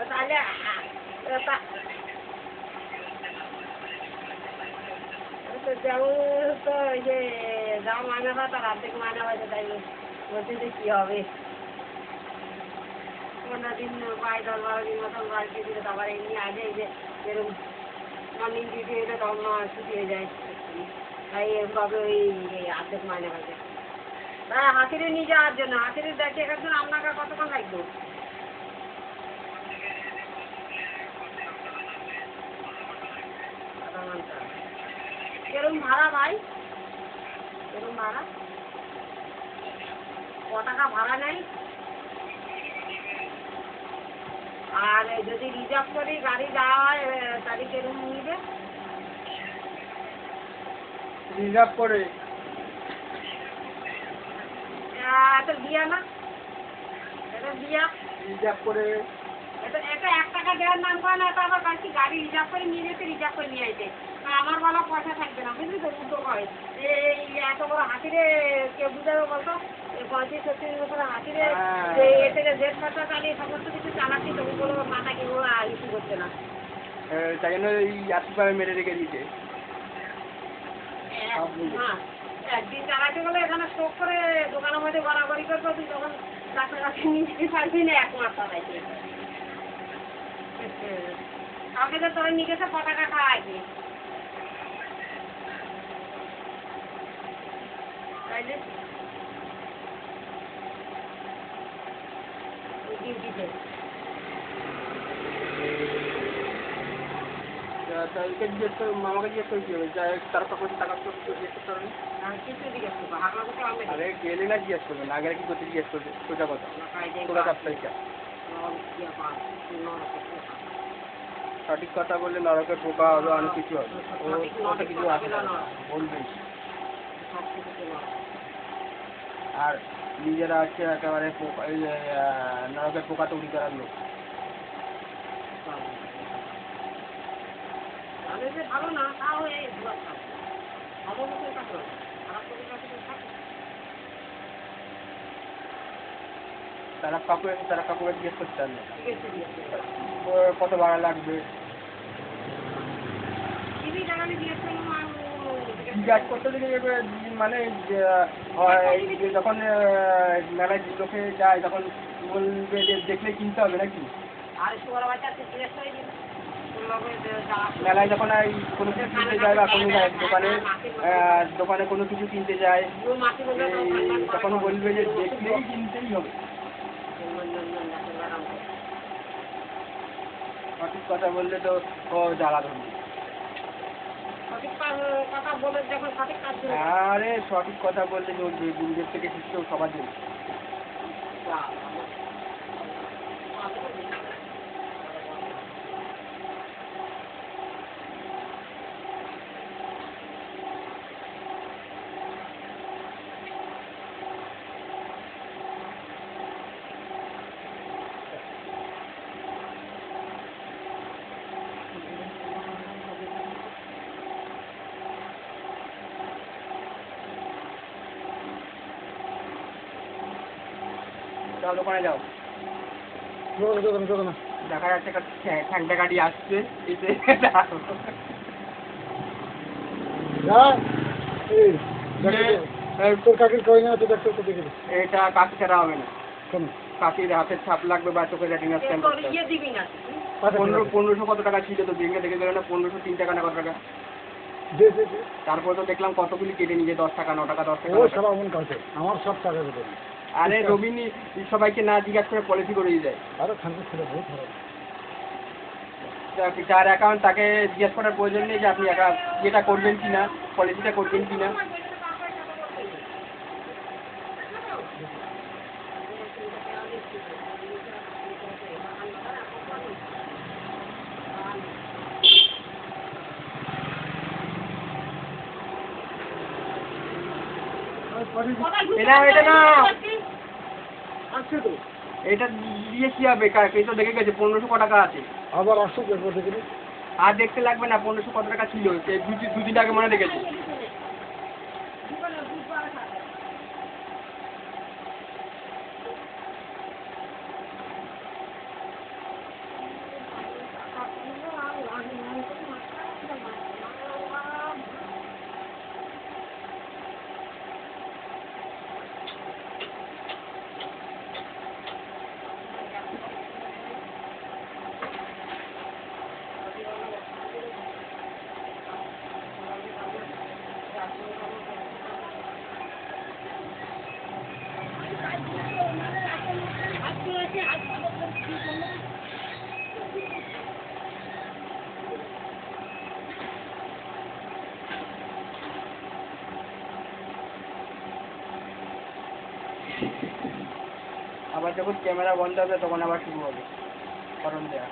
তাহলে যেমন তো ওই যে যা মানা হয় তার অর্ধেক মানা হয়েছে, তাই বলছে যে কী হবে 15 দিন 12 দিন মতন বাড়িতে দিলে তারপরে এমনি আগে এই যে এরকম মর্নিং ডিউটি হলে তখন ছুটি হয়ে যায়, তাই এভাবে ওই অর্ধেক মাইনে হয়েছে। তাই হাতিরে নিয়ে যাওয়ার জন্য হাতিরে দেখে একজন আপনাকে কতক্ষণ লাগবে? কেরম ভাড়া ভাই? কেরম ভাড়া? ক টাকা ভাড়া নেই? আর যদি রিজার্ভ করি গাড়ি যাওয়া হয় তাহলে কেরম নিবে? রিজার্ভ করে এটা দিয়া না, এটা দিয়া রিজার্ভ করে এটা 1 টাকা দেওয়ার নাম করে না, এটা আবার বাকি গাড়ি রিজার্ভ করে নিয়ে যেতে, রিজার্ভ করে নিয়ে আসে। আমার বলা পয়সা থাকবে না, বুঝলি তো? উল্টো করে এই এত বড় হাতিরে কে বুঝাবে বলতো? 35-36 বছরের হাতিরে এ থেকে জেট খরচা চালিয়ে সমস্ত কিছু চালাচ্ছি, তবু কোনো মাথা কেউ ইস্যু করছে না। তাই জন্য এই যাত্রীভাবে মেরে রেখে দিয়েছে। হ্যাঁ একদিন চালাতে গেলে এখানে স্টোক করে দোকানের মধ্যে গড়াগড়ি করবো, তুই তখন ডাক্তার কাছে নিয়ে পারবি না 1 মাস চালাইতে। কাউকে তো তোর নিয়ে গেছে পতাকা খাওয়াইছে, তাইলে ডিউটিতে তাদেরকে জিজ্ঞেস করে মামাকে জিজ্ঞেস করে কি হবে? তার কাপড় টাকা তো জিজ্ঞেস করতে হবে। কিছু জিজ্ঞেস করবো হাগলা করতে হবে। আরে গেলে না জিজ্ঞেস করবে না, আগে কি করতে জিজ্ঞেস করবে? সোজা কথা সোজা সাপ্তাহিকা সঠিক কথা বললে নরকের পোকা হবে, অনেক কিছু হবে। ওটা কিছু আসে না, বলবেই। আর নিজেরা হচ্ছে একেবারে পোকা, এই নরকের পোকা তৈরি করার লোক। ভালো না তাও এই অবশ্যই কাছে খারাপ করে কাছে থাকে। তারা কাকুকে জিজ্ঞেস করতে হবে কত ভাড়া লাগবে। টিভি টাকা জিজ্ঞেস করলাম জিজ্ঞাসা করতে গেলে মানে যখন মেলায় লোকে যায় তখন বলবে যে দেখলে কিনতে হবে নাকি? আর শুয়ার বাচ্চা জিজ্ঞেস করে দিন মেলায় যখন কোনো কিছু কিনতে যায় বা কোনো দোকানে কোনো কিছু কিনতে যায় তখন বলবে যে দেখলেই কিনতেই হবে। সঠিক কথা বললে তো ও জ্বালা ধরবে। সঠিক কথা বলে যখন সঠিক কাজ করবে আরে সঠিক কথা বললে চলবে, গুরুদেব থেকে শিখতেও সবার জন্য। যাও দোকানে যাও, দেখা যাচ্ছে একটা ঠ্যাংটা গাড়ি আসছে এসে তোর কাকির কই না তো দেখতে তো দেখে এটা কাকি ছাড়া হবে না, কাকির হাতের ছাপ লাগবে বা চোখের রেটিনা স্ক্যান করতে হবে। ইয়ে দিবি না 1500 কত টাকা ছিল তো দেখে দেখে গেল না, 1503 টাকা না কত টাকা। তারপর তো দেখলাম কতগুলি কেটে নিয়ে 10 টাকা 9 টাকা 10 টাকা। ও সব এমন কাছে আমার সব টাকা দেবে। আরে রবিনী সবাইকে না জিজ্ঞাসা করে পলিসি করে দিয়ে যায়। আরে খানকে ছিল বহুত খারাপ। যার অ্যাকাউন্ট তাকে জিজ্ঞাসা করার প্রয়োজন নেই যে আপনি যেটা করবেন কিনা, পলিসিটা করবেন কিনা। এটা না আছে তো এটা দিয়ে কি হবে? এই তো দেখে গেছে 1500 টাকা আছে। আবার আসুক দেখবো দেখি। আর দেখতে লাগবে না 1500 কত টাকা ছিল, সে দুদিন আগে মনে রেখেছে। আবার যখন ক্যামেরা বন্ধ হবে তখন আবার শুরু হবে হরন দেয়া।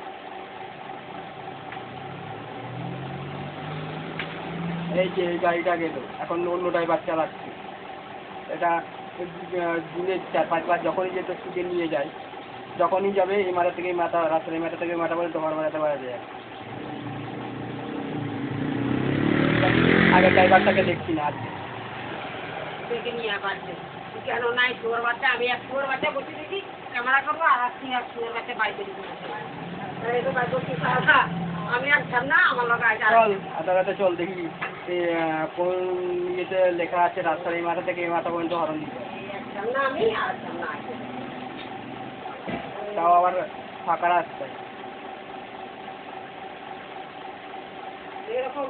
এই যে এই গাড়িটা গেল, এখন অন্য ড্রাইভার চালাচ্ছে। এটা দিনে 4-5 বার যখনই যেত ছুটে নিয়ে যায়, যখনই যাবে এই মাথা থেকে মাথা, রাস্তার এই মাথা থেকে মাথা বলে তোমার মাথাতে বাড়া যায়। আগে ড্রাইভারটাকে দেখছি না, আজকে দেখে নিয়ে আবার কেন নাই শুয়ার বাচ্চা, আমি এক শুয়ার বাচ্চা বসে দেখি ক্যামেরা করবো আর এক শুয়ার বাচ্চা বাইরে আমি আর ছাড় না আমার লোক আছে। চল আদালতে চল দেখি কোন ইয়েতে লেখা আছে রাস্তার এই মাথা থেকে এই মাথা পর্যন্ত হরন দিতে। না আমি আর না তাও আবার ফাঁকা রাস্তায়। এরকম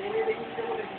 এনে দেখি দিতে বলেছি।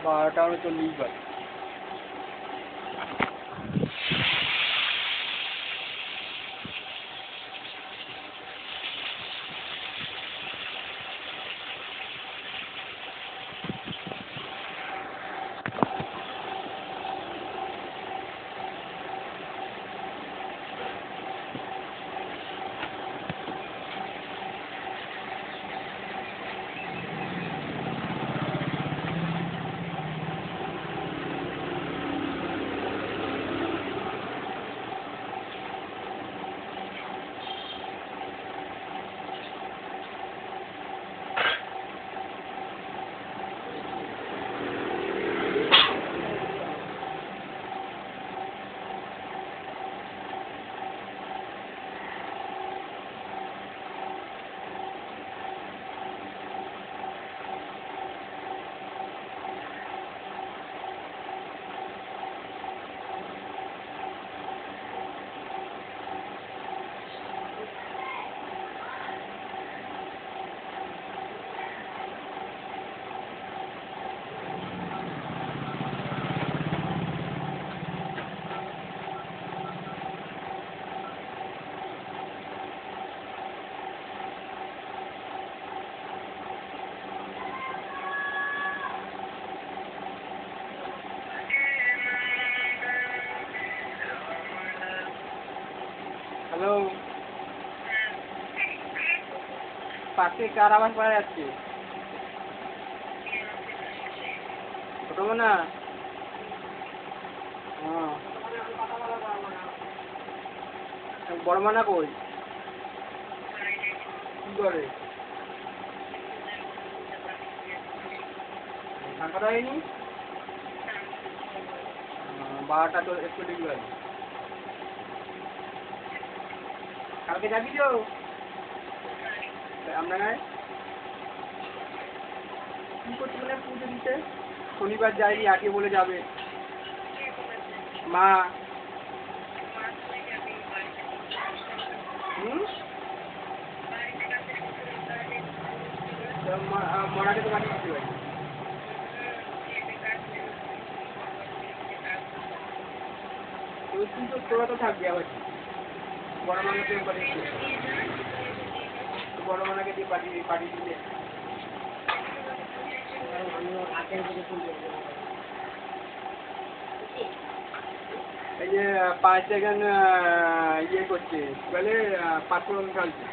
বারোটা 40 বাজে। হ্যালো, পাশে কার আওয়াজ পাওয়া যাচ্ছে? ছোট না? হ্যাঁ, বড় মানা কই? কি করে? ফাঁকা হয়নি? 12টা 40 বাজে। কালকে যাবি তো? আমরা নয় কি করছি মানে পুজো দিতে? শনিবার যাইনি, আগে বলে যাবে মা। মরাকে তো বানিয়ে দিতে পারি। কিন্তু তোরা তো থাকবি আবার বড় মানাকে পাঠিয়ে বড় মানাকে দিয়ে পাঠিয়ে দিলে এই যে 5 সেকেন্ড ইয়ে করছে বলে পাথর ঢালছে।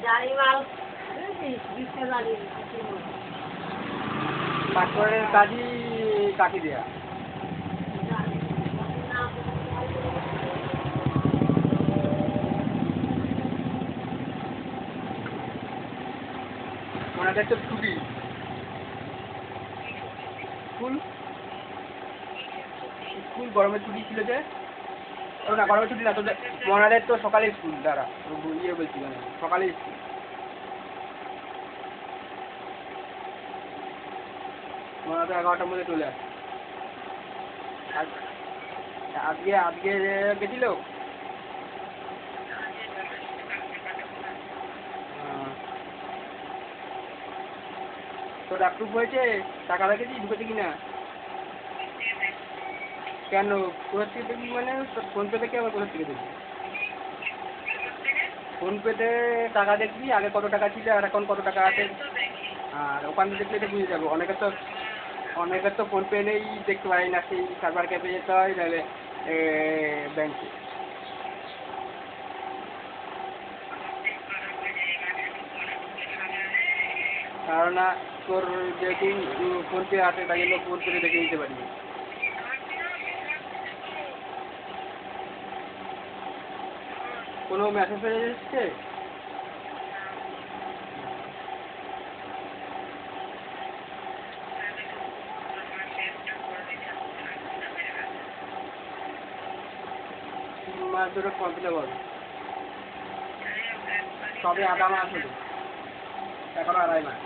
জানি মাল পাসপোর্টের কাজই কাটি দেয়া। ওনাদের তো ছুটি স্কুল স্কুল গরমের ছুটি ছিল যে, ও না গরমের ছুটি না, তোদের মনাদের তো সকালে স্কুল, দাঁড়া ইয়ে বলছি কেন, সকালে স্কুল। মনাদের 11টার মধ্যে চলে আসে। আজকে গেছিল। তোর অ্যাপ্রুভ হয়েছে? টাকা রেখেছিস ঢুকেছে কিনা? কেন কোথা থেকে দেখবি মানে? ফোনপে থেকে আবার কোথা থেকে দেখবি? ফোনপেতে টাকা দেখবি আগে কত টাকা ছিল আর এখন কত টাকা আছে, আর ওখানে দেখলে তো বুঝে যাবো। অনেকের তো ফোনপে নেই, দেখতে পারি না, সেই সার্ভার ক্যাফে যেতে হয়, নাহলে ব্যাংকে। কারণ তোর যেহেতু ফোনপে আছে তাই জন্য ফোনপে দেখে নিতে পারি। কোনো মেসেজ এসেছে? মাস ধরে কমপ্লিট হবে, সবে আধা মাস হলো, এখনো 2.5 মাস।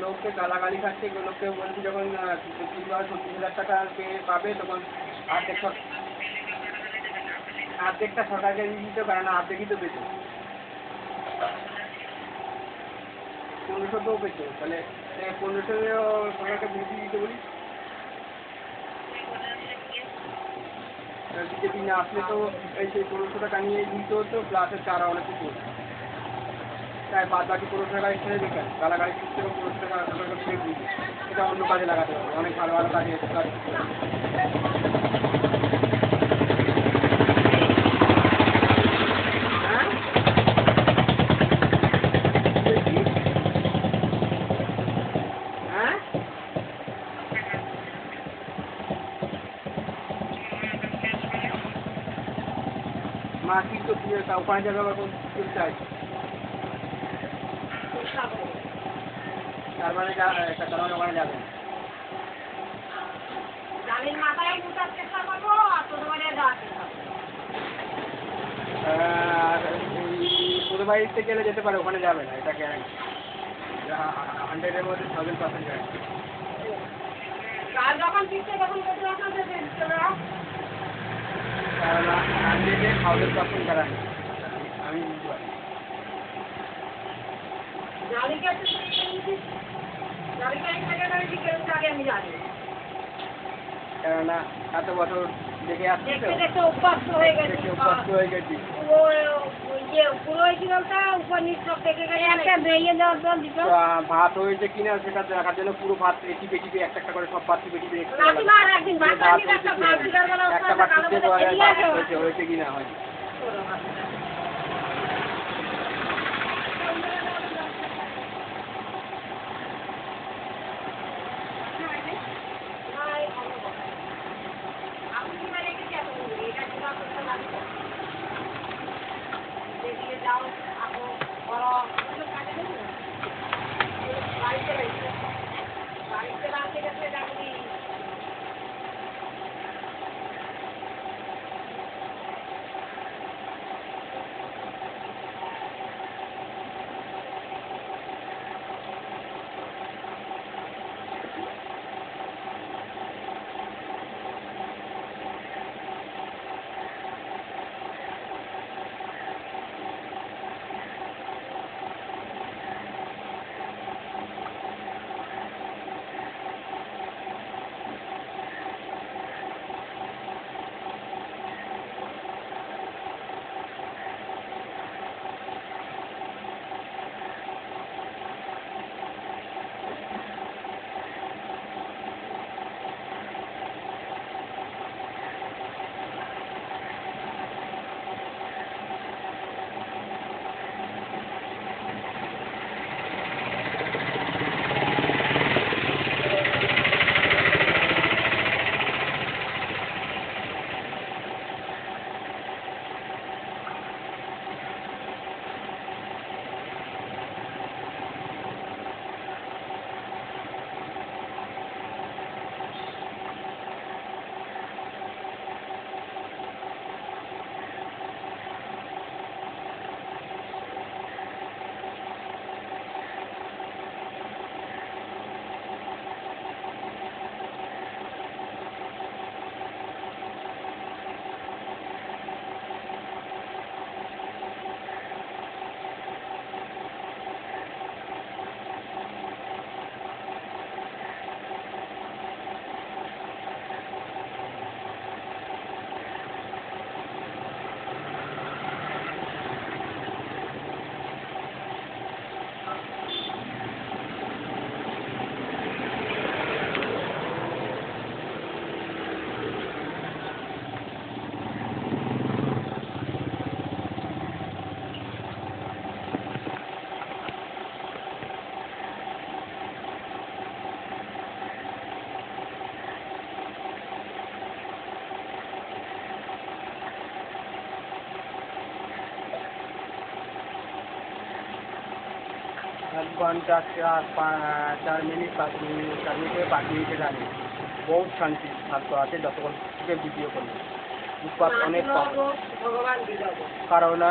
লোককে গালাগালি খাচ্ছে, লোককে বলছি যখন 30,000 টাকা পাবে তখন অর্ধেকটা সরকারকে দিয়ে দিতে পারে না, অর্ধেকই তো পেতো, 1500 তো পেতো, তাহলে 1500 সরকারকে বেশি দিতে বলি। বিজেপি না আসলে তো এই সেই 1500 টাকা নিয়ে দিতে হতো, প্লাসের চারা অনেক কিছু, তাই বাদ বাকি 1500 টাকা ছেড়ে দেখেন গালাগালি দিচ্ছে, 1500 টাকা সরকারকে ছেড়ে দিচ্ছে, এটা অন্য কাজে লাগাতে হবে, অনেক ভালো ভালো কাজে কাজ। হ্যাঁ হ্যাঁ মার্কেট তো ওখানে যাবে আবার কোন চাই, তার মানে ওখানে যাবেন। জালির মাথায় উঠার চেষ্টা করবো আর তোদের বাড়ি যাওয়ার চেষ্টা করবো। আর তোদের বাড়িতে গেলে যেতে পারে, ওখানে যাবে না, এটা গ্যারান্টি, 100-এর মধ্যে 1000% গ্যারান্টি। কাল যখন দিচ্ছে তখন কত টাকা দেবে? কারণ 100-এ 1000% গ্যারান্টি আমি বুঝতে পারি। জালিকে জালিকে এক জায়গায় আগে আমি জানি, কেননা এত বছর দেখে আসছি তো, দেখতে দেখতে অভ্যস্ত হয়ে গেছি। দেখে অভ্যস্ত হয়ে গেছি। পুরো জলটা উপর নিচ সব দেখে গেছে, একটা বেরিয়ে দেওয়ার জল দিত। ভাত হয়েছে কিনা সেটা দেখার জন্য পুরো ভাত টিপে টিপে একটা একটা করে সব ভাত টিপে টিপে কাকিমার একদিন ভাত রান্নি একটা ভাত দিদার বেলা একটা ভাত টিপে হয়েছে কিনা হয়। 1 ঘন্টা 4 মিনিট 5 মিনিট 4 মিনিট থেকে 5 মিনিটের আগে বহুত শান্তি থাকতো আছে যতক্ষণ থেকে ভিডিও করলে উৎপাত অনেক কম। ভগবান বিজয় কারণ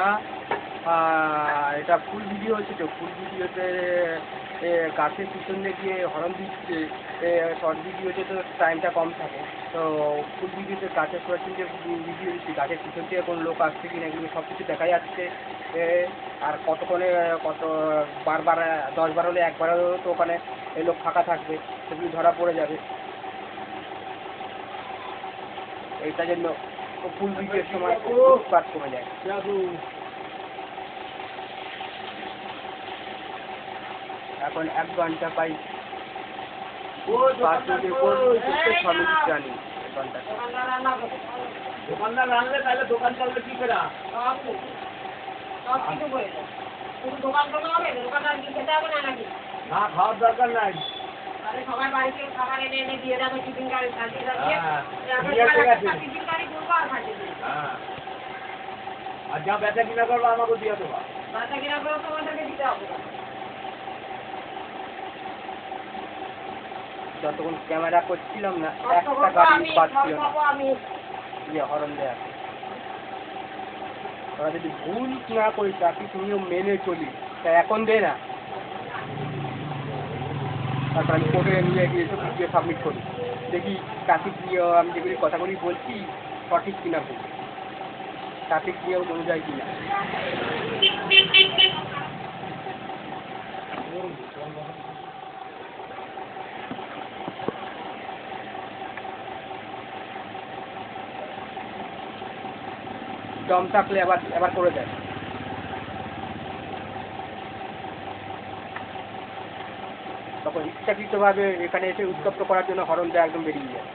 এটা ফুল ভিডিও হচ্ছে তো ফুল ভিডিওতে গাছের পিছনে গিয়ে হরন দিচ্ছে, শর্ট ভিডিওতে তো টাইমটা কম থাকে, তো ফুল ভিডিওতে গাছের পিছন যে ভিডিও দিচ্ছে গাছের পিছন থেকে কোনো লোক আসছে কিনা এগুলো সব কিছু দেখা যাচ্ছে। আর কতক্ষণে বারবার 10 বার হলে একবার হলেও তো ওখানে এই লোক ফাঁকা থাকবে, সেগুলি ধরা পড়ে যাবে। এইটার জন্য ফুল ভিডিওর সময় উৎপাত কমে যায়। এখন 1 ঘন্টা পাই 5 মিনিট 6 মিনিট জানি 1 ঘন্টা। দোকানদার রান্না করে দোকানদার রাখলে তাহলে দোকান চলবে কি করে? সব কিছু করে দেয়। শুধু দোকান করলে হবে? দোকানদার কি খেতে হবে না নাকি? না, খাওয়ার দরকার নাই। তাহলে সবাই বাড়িতে খাবার এনে এনে দিয়ে যাবে টিফিন গাড়ি সাজিয়ে সাজিয়ে। হ্যাঁ, এখন ঠিক আছে। টিফিন গাড়ি করবো আর সাজিয়ে দেবো। হ্যাঁ, আর যা বেচা কিনা করবো আমাকে দিয়ে দেবো। বাচ্চা কিনা করে তোমাদেরকে দিতে হবে। যতক্ষণ ক্যামেরা করছিলাম না কষ্ট একটা করবো গাড়ি আমি, পাচ্ছিল ফল না পাবো আমি। হরন দেয়া। ওরা যদি ভুল না করি ট্রাফিক নিয়ম মেনে চলি তা এখন দেয় না, তারপর আমি কোর্টে নিয়ে গিয়ে ভিডিও সাবমিট করি, দেখি ট্রাফিক নিয়ম আমি যেগুলি কথাগুলি বলছি সঠিক কিনা ভুল, ট্রাফিক নিয়ম অনুযায়ী কিনা। দম থাকলে এবার করে দেয়। তখন ইচ্ছাকৃতভাবে এখানে এসে উত্তপ্ত করার জন্য হরন দেওয়া একদম বেরিয়ে যায়।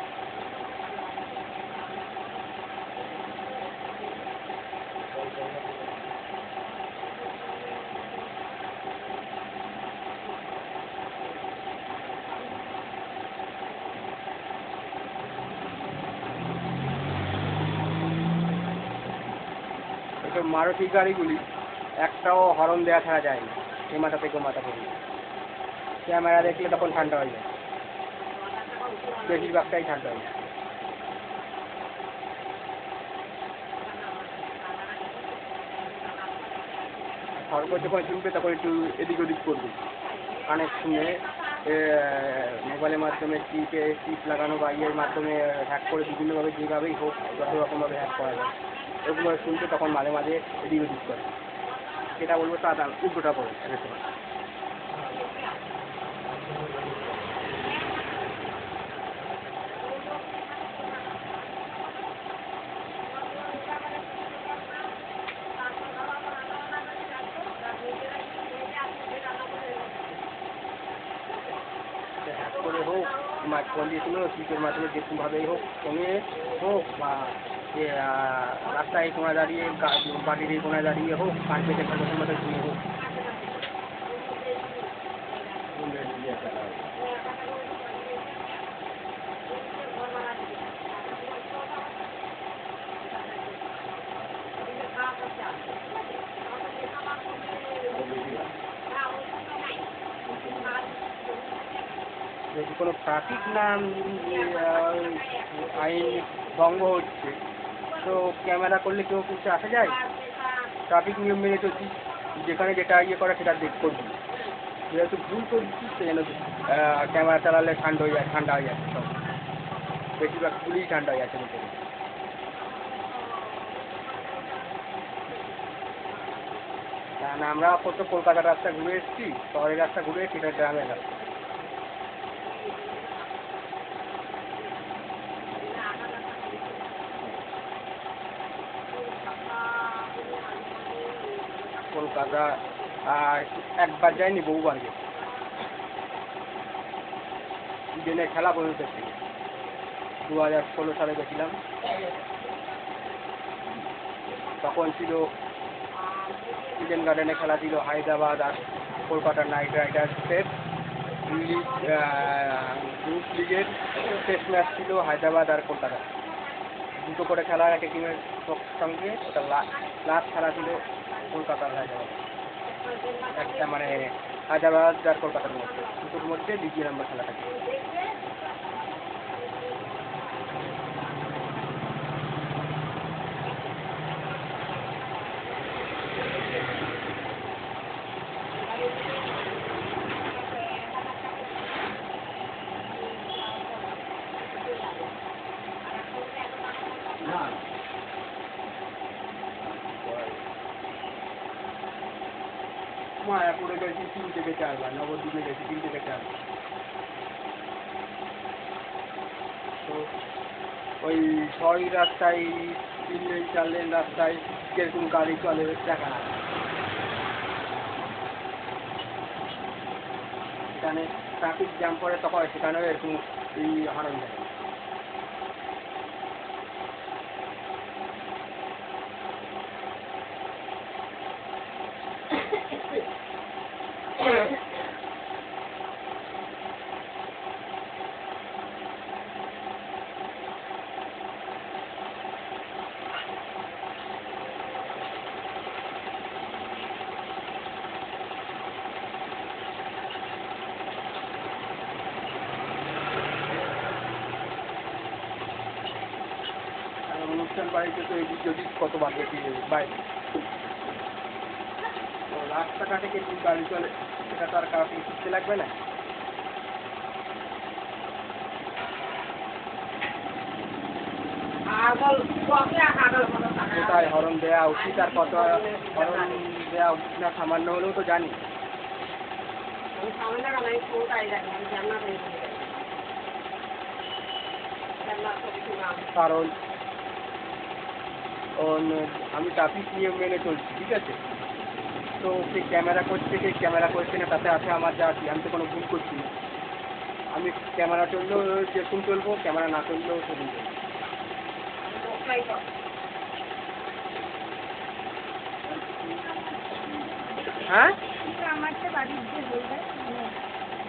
এসব মারুতি গাড়িগুলি একটাও হরন দেওয়া ছাড়া যায় না, এ মাথা থেকে ও মাথা পর্যন্ত। ক্যামেরা দেখলে তখন ঠান্ডা হয়ে যায়, বেশিরভাগটাই ঠান্ডা হয়ে যায়। খরগোশ যখন শুনবে তখন একটু এদিক ওদিক করবে, কানে শুনে মোবাইলের মাধ্যমে চিপ লাগানো বা ইয়ের মাধ্যমে হ্যাক করে বিভিন্নভাবে যেভাবেই হোক যত রকমভাবে হ্যাক করা যায় ওগুলো শুনতে তখন মাঝে মাঝে এদিক ওদিক করে। সেটা বলবো তা উল্টোটা করে একের সময়। হ্যাক করে হোক বা কন্ডিশনে চিপের মাধ্যমে যেরকমভাবেই হোক ফোনে হোক বা রাস্তায় কোনায় দাঁড়িয়ে বাড়ির এই কোনায় দাঁড়িয়ে হোক কান পেতে খরগোশের মধ্যে শুনে হোক। যদি কোনো ট্রাফিক না আইন ভঙ্গ হচ্ছে তো ক্যামেরা করলে কেউ কিছু আসা যায়? ট্রাফিক নিয়ম মেনে চলছি, যেখানে যেটা ইয়ে করে সেটা করবি, যেহেতু ভুল করছি সেজন্য ক্যামেরা চালালে ঠান্ডা হয়ে যাচ্ছে সব, বেশিরভাগ ভুলই ঠান্ডা হয়ে যাচ্ছে ভিতরে। কারণ আমরা কত কলকাতার রাস্তা ঘুরে এসেছি, শহরের রাস্তা ঘুরে এসেছি, এটা গ্রামের রাস্তা। কলকাতা একবার যায়নি, বহুবার গেছি। ইডেনের খেলা পর্যন্ত ছিল, 2016 সালে গেছিলাম। তখন ছিল ইডেন গার্ডেনে খেলা ছিল হায়দ্রাবাদ আর কলকাতার নাইট রাইডার্সের গ্রুপ লিগের টেস্ট ম্যাচ ছিল হায়দ্রাবাদ আর কলকাতা, দুটো করে খেলা এক টিমের সঙ্গে। ওটা লাস্ট খেলা ছিল কলকাতার হায়দ্রাবাদ, একটা মানে হায়দ্রাবাদ আর কলকাতার মধ্যে, দুটোর মধ্যে দ্বিতীয় নাম্বার খেলা থাকে। মায়াপুরে গেছি 3 থেকে 4 বার, নবদ্বীপে গেছি 3 থেকে 4 বার। তো ওই 6 রাস্তায় 3 লেন 4 লেন রাস্তায় কিরকম গাড়ি চলে দেখা না, সেখানে ট্রাফিক জ্যাম পড়ে তখন সেখানেও এরকম এই হরন দেয়। অনুষ্ঠান বাড়িতে তো এদিক ওদিক কতবার দেখি বাইরে, তো রাস্তাঘাটে কিন্তু গাড়ি চলে সেটা তো আর কাউকে শিখতে লাগবে না। কোথায় হরন দেওয়া উচিত আর কত হরন দেওয়া উচিত না সামান্য হলেও তো জানি। কারণ আমি ট্রাফিক নিয়ম মেনে চলছি, ঠিক আছে? তো সে ক্যামেরা করছে কে ক্যামেরা করছে না তাতে আছে আমার যা আছে, আমি তো কোনো ভুল করছি না। আমি ক্যামেরা চললেও যেরকম চলবো, ক্যামেরা না চললেও সেরকম চলবো। হ্যাঁ, আমার তো বাড়ির যে বলবে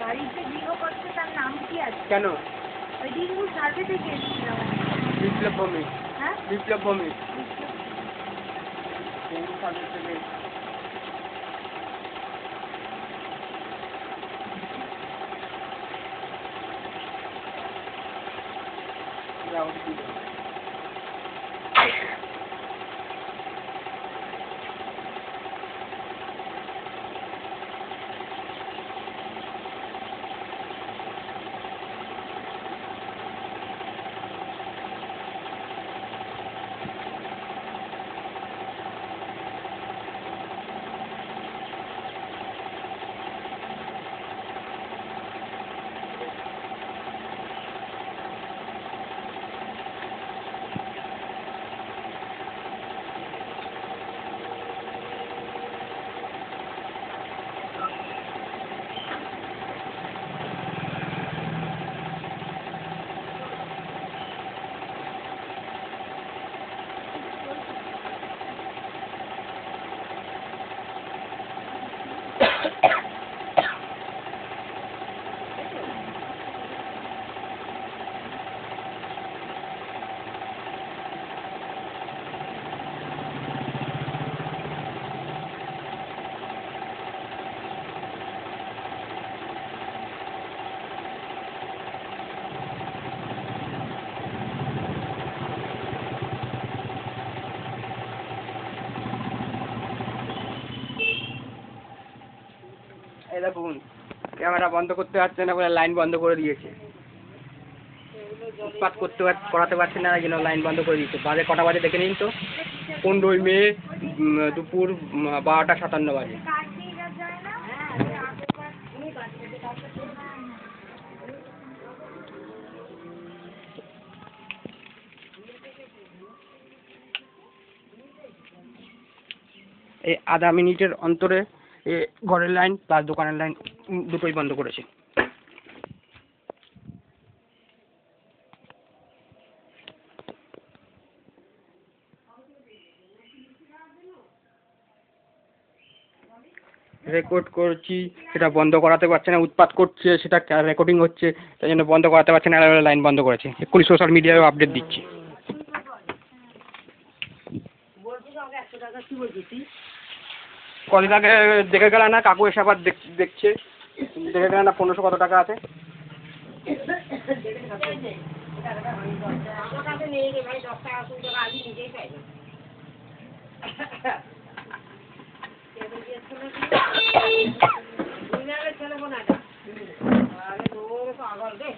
বাড়ির যে গৃহ করছে তার নাম কি আছে? কেন? ওই দিনগুলো সার্ভে থেকে এসেছিলাম। বিপ্লব ভূমি, হ্যাঁ, বিপ্লব ভূমি সার্ভে থেকে। এই দেখুন ক্যামেরা বন্ধ করতে পারছে না বলে লাইন বন্ধ করে দিয়েছে। উৎপাত করাতে পারছে না, এই জন্য লাইন বন্ধ করে দিয়েছে। বাজে কটা বাজে দেখে নিন তো, 15 মে দুপুর 12:57 বাজে। এই আধা মিনিটের অন্তরে ঘরের লাইন প্লাস দোকানের লাইন দুটোই বন্ধ করেছে। রেকর্ড করছি সেটা বন্ধ করাতে পারছে না, উৎপাত করছে সেটা রেকর্ডিং হচ্ছে, তাই জন্য বন্ধ করাতে পারছে না, লাইন বন্ধ করেছে। এক্ষুনি সোশ্যাল মিডিয়ায় আপডেট দিচ্ছি। কদিন আগে দেখে গেল না, কাকু এসে আবার দেখছে, দেখে গেল না 1500 কত টাকা আছে। আমার কাছে নেই রে ভাই, 10 টাকা 20 টাকা আমি নিজেই পাই না। ছেলে বোন এটা আরে দৌড়ে পাগল রে।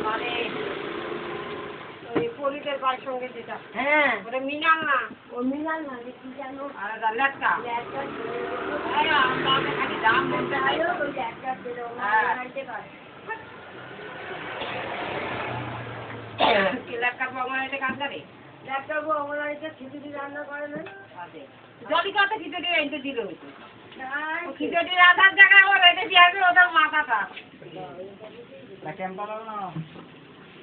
মানে ওই পরিদের বাড়ির সঙ্গে যেটা, হ্যাঁ ওটা মিনাল না, ও মিনাল না কি জানো, আর লেটকা খালি দাম বলতে হয়, ওই একটা ছিল আনতে পারে লেটকার বঙ্গলাইতে কাজ করে, লেটকার বঙ্গলাইতে খিচুড়ি রান্না করে না, যদি কত খিচুড়ি এনে দিল হইতো, খিচুড়ি রান্নার জায়গায় ও রেখে দিয়ে আসবে ওদের মাথাটা।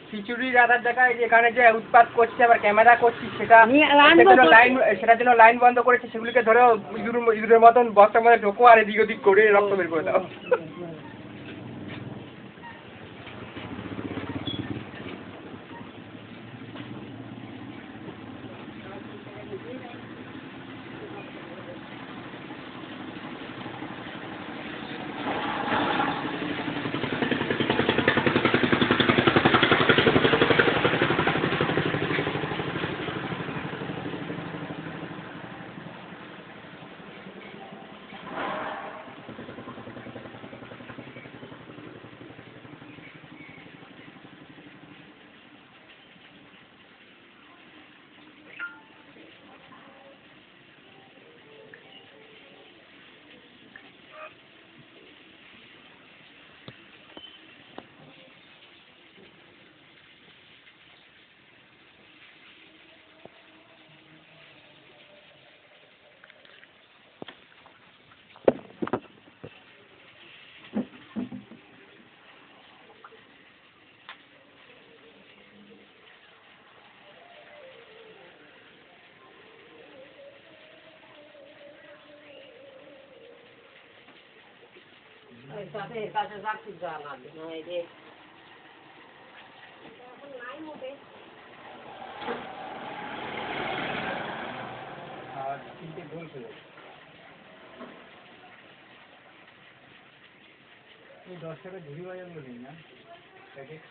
খিচুড়ি রাধার জায়গায় যেখানে যে উৎপাত করছে আবার ক্যামেরা করছি সেটার জন্য লাইন বন্ধ করেছে, সেগুলিকে ধরে ইঁদুরের মতন বস্তার মধ্যে ঢোকো আর এদিক ওদিক করে রক্ত বের করে দাও। তাতে কাছে যাচ্ছি যাওয়া লাগবে না, এই যে এখন নাই মোটে। আর 3টে গোল খেলে এই 10 টাকা ঝুড়ি বাজার বলি না প্যাকেট,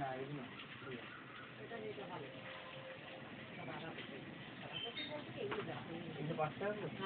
না এগুলো এটা 5 টাকা করে?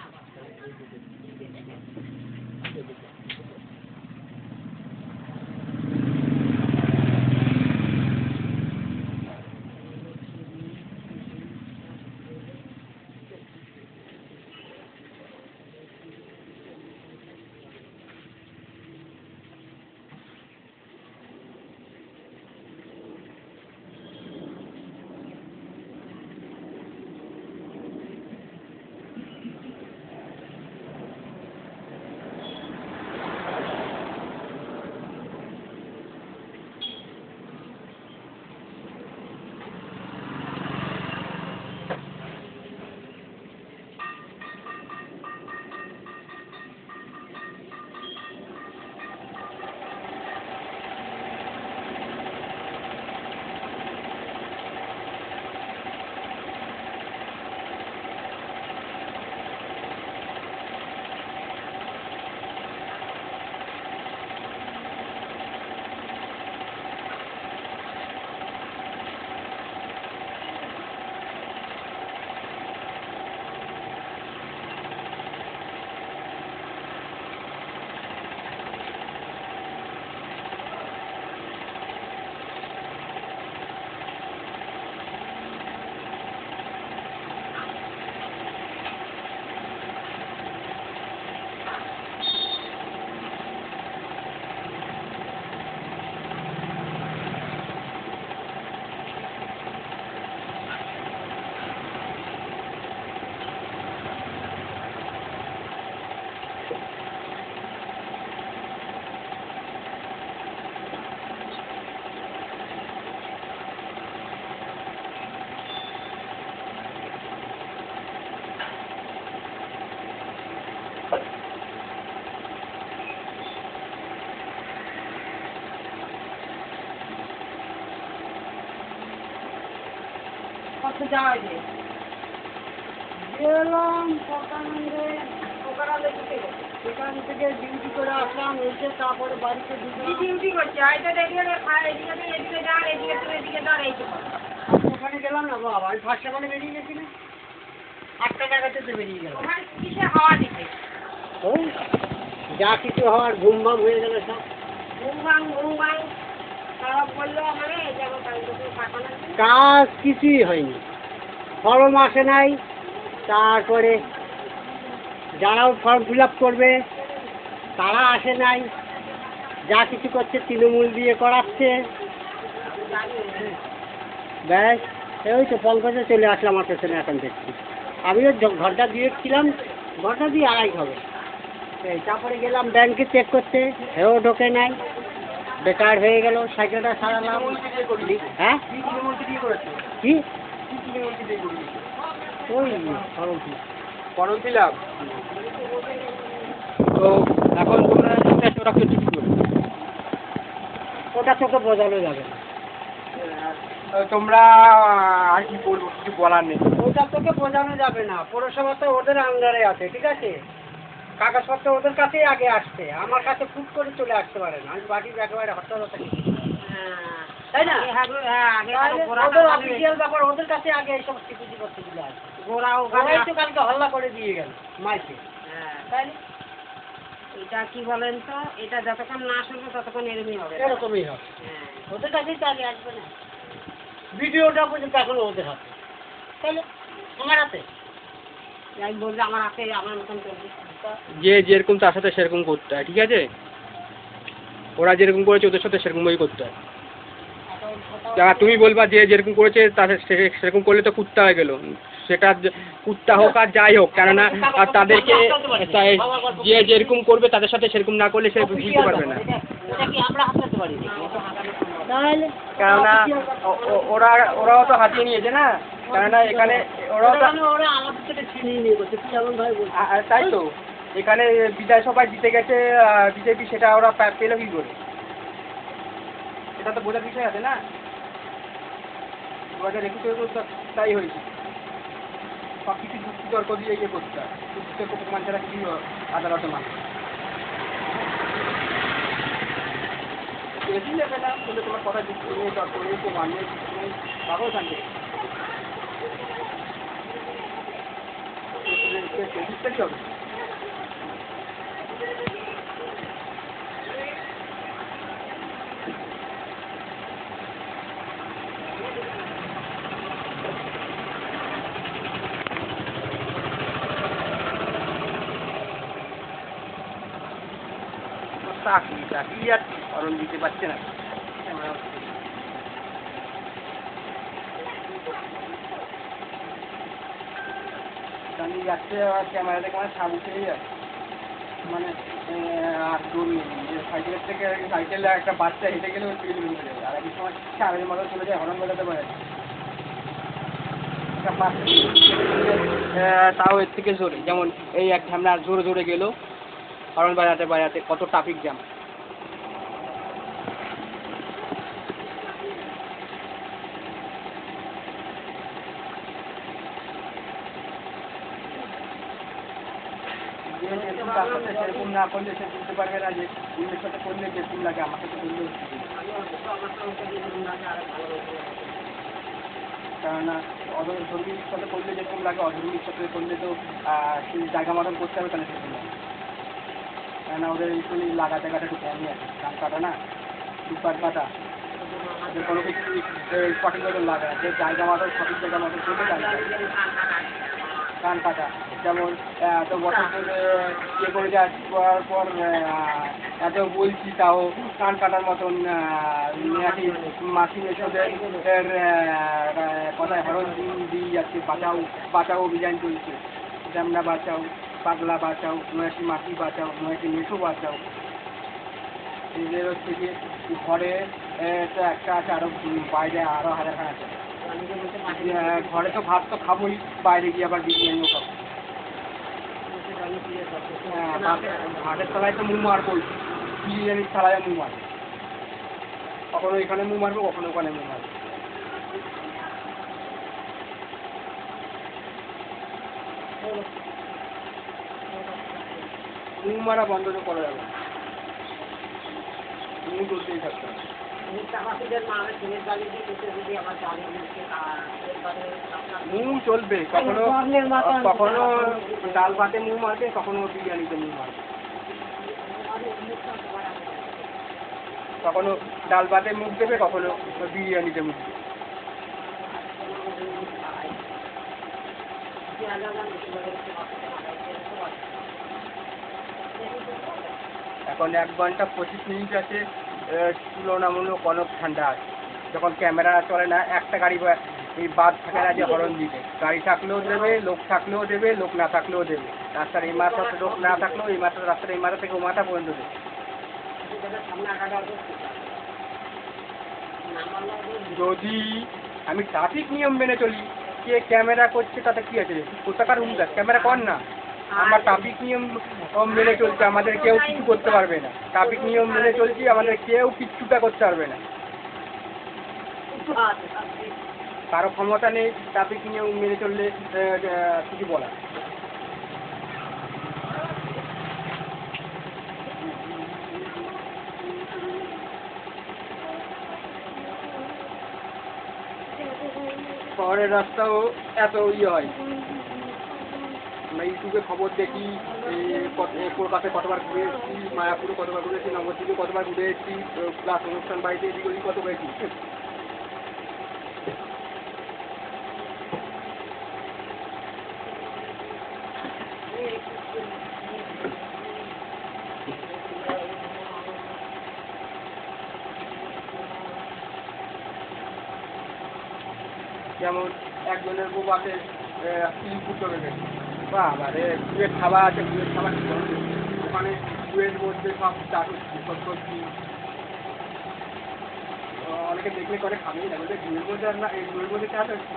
কত যাওয়া যায় এলাম সকালে সেখান থেকে ডিউটি করে আসলাম, এসে তারপরে বাড়িতে ডিউটি করছে হয়তো দেখলে এদিকে এদিকে যান এদিকে তুমি এদিকে যান এই তো ওখানে গেলাম না বাবা, আমি ফার্স্ট সেখানে বেরিয়ে গেছি না, 8টা টাকাতে তো বেরিয়ে গেলাম। ওখানে কিসে হাওয়া দিতে ওই যা কিছু হওয়ার ঘুম ভাম হয়ে গেল সব। ঘুম ভাঙ খারাপ বললো আমারে যেমন পাঠানো কাজ কিছুই হয়নি, ফর্ম আসে নাই, তারপরে যারাও ফর্ম ফিল আপ করবে তারা আসে নাই, যা কিছু করছে তৃণমূল দিয়ে করাচ্ছে। ব্যাস ওই তো পঙ্কজে চলে আসলাম আমার পেছনে, এখন দেখছি আমিও ঘন্টা দিয়েছিলাম, ঘন্টা দিয়ে আড়াই হবে। এই তারপরে গেলাম ব্যাংকে চেক করতে, হেও ঢোকে নাই, বেকার হয়ে গেল। সাইকেলটা সারালাম। হ্যাঁ কি ওই ফর্ম ফিল আপ। তো এখন তোমরা ওরা কি করবে? ওটা চোখে বোঝানো যাবে না, তোমরা আর কি বলবো, কিছু বলার নেই। ওটা তোকে বোঝানো যাবে না। পৌরসভা তো ওদের আন্ডারে আছে, ঠিক আছে, কাগজপত্র ওদের কাছেই আগে আসছে, আমার কাছে ফুট করে চলে আসতে পারে না। আমি বাড়ির একেবারে হরতাল থাকি, তাই না? ওদের অফিসিয়াল ব্যাপার, ওদের কাছে আগে এইসব স্বীকৃতি করতে দিলে আসে। ওরাই তো কালকে হল্লা করে দিয়ে গেল মাইকে, তাই না? এটা কি বলেন তো, এটা যতক্ষণ না শুনবে ততক্ষণ এরকমই হবে। এরকমই হবে, হ্যাঁ। ওদের কাছেই তো আগে আসবে না। ভিডিওটা পর্যন্ত এখনো ওদের হাতে, তাহলে আমার হাতে যাই বললে আমার হাতে আমার মতন করবে। যে যেরকম তার সাথে সেরকম করতে হয়, ঠিক আছে? ওরা যেরকম করেছে ওদের সাথে সেরকমই করতে হয়। যারা তুমি বলবা যে যেরকম করেছে তাদের সেরকম করলে তো কুত্তা হয়ে গেল, সেটা কুত্তা হোক আর যাই হোক, কেননা আর তাদেরকে যে যেরকম করবে তাদের সাথে সেরকম না করলে সে বুঝতে পারবে না। এটা কি আমরা হাত করতে পারি তাহলে? কেননা ওরাও তো হাতিয়ে নিয়েছে না, কেননা এখানে ওরাও তো ওরা আমাদের থেকে ছিনিয়ে নিয়ে করছে, তুই এমন ভাই বলছিস। তাই তো এখানে বিধানসভায় জিতে গেছে বিজেপি, সেটা ওরা পেলো কি করে? এটা তো বোঝার বিষয় আছে না। 2021 তো তাই হয়েছে, সব কিছু যুক্তি তর্ক দিয়ে ইয়ে করতে হয়, যুক্তি তর্ক প্রমাণ ছাড়া কিছু আদালতে মানে বেশি যাবে না বলে তোমার কথা যুক্তি নিয়ে তর্ক নিয়ে প্রমাণ নিয়ে পাবো শান্তি হবে। চাকরি আর ফর্ম দিতে পারছে না। আমি যাচ্ছে ক্যামেরা দেখে আমার সামনে খেয়ে যাচ্ছে, মানে আর দূর নেই, সাইকেলের থেকে সাইকেলে একটা বাচ্চা হেঁটে গেলে ওই স্পিড লিমিট যাবে, আর একই সময় সামনের মতো চলে যায়, হরন বাজাতে পারে তাও এর থেকে জোরে, যেমন এই এক ঝামলা জোরে জোরে গেল হরন বাজাতে বাজাতে, কত ট্রাফিক জ্যাম। সেরকম না করলে সে বুঝতে পারবে না যে অন্যের সাথে করলে যেরকম লাগে আমার সাথে করলে, কেননা অধর্মীর সাথে করলে যেরকম লাগে অধর্মীর সাথে করলে তো সেই জায়গা মতন করতে হবে, তাহলে সেরকম লাগে। কেননা ওদের একটু লাগা জায়গাটা একটু কমই আছে, ধান কাটা না, দুপাট কাটা, কোনো কিছু সঠিক মতন লাগা, যে জায়গা মতন সঠিক জায়গা মতন করতে ধান কাটা, যেমন এত বছর ধরে ইয়ে করে যাওয়ার পর এত বলছি তাও ধান কাটার মতন নাকি মাসি মেশোদের কথায় হরণ দিয়ে যাচ্ছে, বাঁচাও বাঁচাও অভিযান চলছে, জামনা বাঁচাও, পাগলা বাঁচাও, নয়াটি মাটি বাঁচাও, নয়াটি মেশো বাঁচাও। এদের হচ্ছে গিয়ে ঘরে একটা আছে, আরও বাইরে আরও হাজারখান আছে। ঘরে তো ভাত তো খাবোই, বাইরে গিয়ে আবার বিরিয়ানিও খাবো। হ্যাঁ, ভাতের তলায় তো মুখ মারবো, বিরিয়ানির থালায় মুখ মারবো, কখনো এখানে মুখ মারবো, কখনো ওখানে মুখ মারবো। মুখ মারা বন্ধ তো করা যাবে না, মুখ চলতেই থাকতে হবে। মুখ চলবে, কখনো কখনো ডাল ভাতে মুখ মারবে, কখনো বিরিয়ানিতে মুখ মারবে, কখনো ডাল ভাতে মুখ দেবে, কখনো বিরিয়ানিতে মুখ দেবে। এখন 1 ঘন্টা 25 মিনিট আছে, তুলনামূলক অনেক ঠান্ডা আছে। যখন ক্যামেরা চলে না, একটা গাড়ি এই বাদ থাকে না যে হরন দিতে, গাড়ি থাকলেও দেবে, লোক থাকলেও দেবে, লোক না থাকলেও দেবে। রাস্তার এই মাথাতে লোক না থাকলেও এই মাথা, রাস্তার এই মাথা থেকে ও মাথা পর্যন্ত দেবে। যদি আমি ট্রাফিক নিয়ম মেনে চলি, কে ক্যামেরা করছে তাতে কি আছে, কোথাকার উন্দাস ক্যামেরা কর না। আমরা ট্রাফিক নিয়ম মেনে চলছি, আমাদের কেউ কিছু করতে পারবে না। ট্রাফিক নিয়ম মেনে চলছি, আমাদের কেউ কিচ্ছুটা করতে পারবে না। কারো ক্ষমতা নেই ট্রাফিক নিয়ম মেনে চললে কিছু বলা। শহরের রাস্তাও এত হয়, আমরা ইউটিউবে খবর দেখি, কলকাতায় কতবার ঘুরে এসেছি, মায়াপুরে কতবার ঘুরে এসেছি, নবদ্বীপে কতবার ঘুরে এসেছি, প্লাস অনুষ্ঠান বাড়িতে এদিক ওদিক কত গেছি। যেমন একজনের বউ আছে শিলপুর চলে গেছে, বাবা রে, কুয়ের খাবার আছে, কুয়ের খাবার ওখানে কুয়ের মধ্যে সব চাষ হচ্ছে, সব সবজি। অনেকে দেখলে করে খাবেই না, বলতে কুয়ের মধ্যে আর না, এই কুয়ের মধ্যে চাষ হচ্ছে।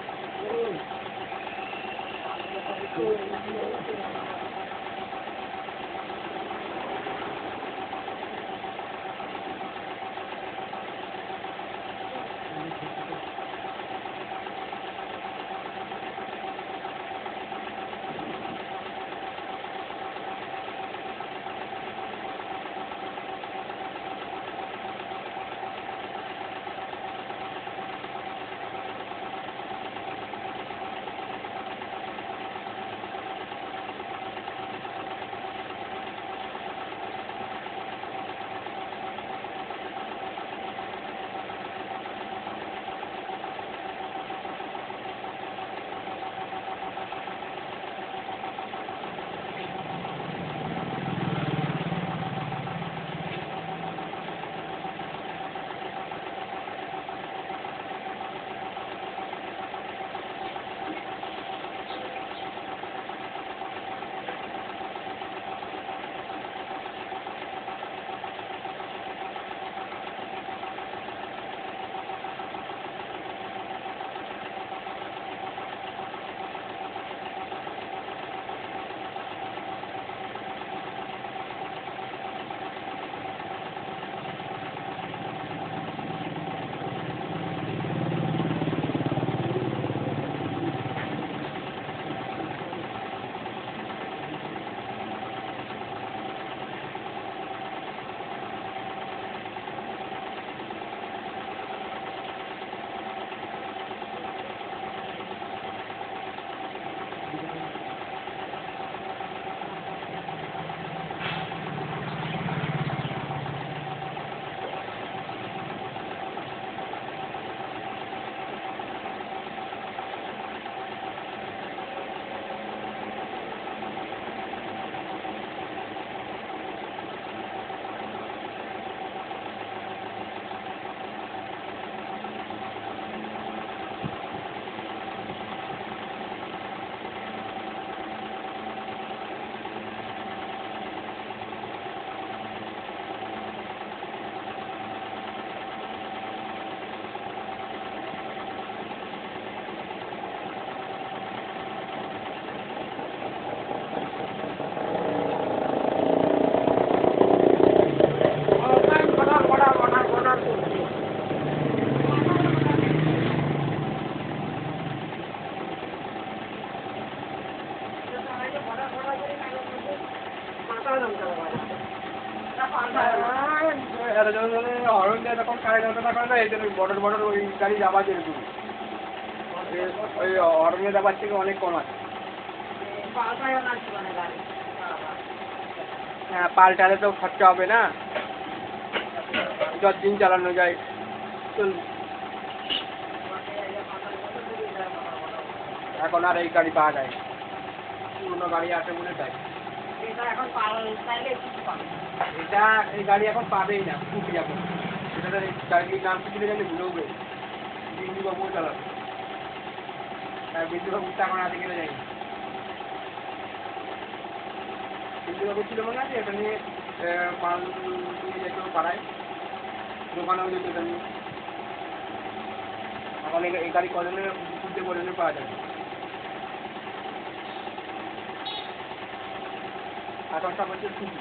হরন দেয় তখন সাড়ে 9টা করে না, এই জন্য বর্ডার বর্ডার ওই গাড়ি যাবার যেরকম ওই হরনে যাবার থেকে অনেক কম আছে। হ্যাঁ, পাল্টালে তো খরচা হবে না, যতদিন চালানো যায় চলবে। এখন আর এই গাড়ি পাওয়া যায়, পুরোনো গাড়ি আছে বলে তাই। এটা এই গাড়ি এখন পাবেই না, খুবই এখন এটা গাড়ির নাম কি ছিল জানি ভুলেও গেছে। বিন্দুবাবুও চালাবে, হ্যাঁ বিন্দুবাবুরটা এখন আছে কিনা জানি। বিন্দুবাবু ছিল মনে আছে, এটা নিয়ে মাল নিয়ে যেত পাড়ায়, দোকানেও যেত এটা নিয়ে। এখন এই গাড়ি কজনের খুঁজতে কজনের পাওয়া যায়। এখন সব হচ্ছে ছুটি।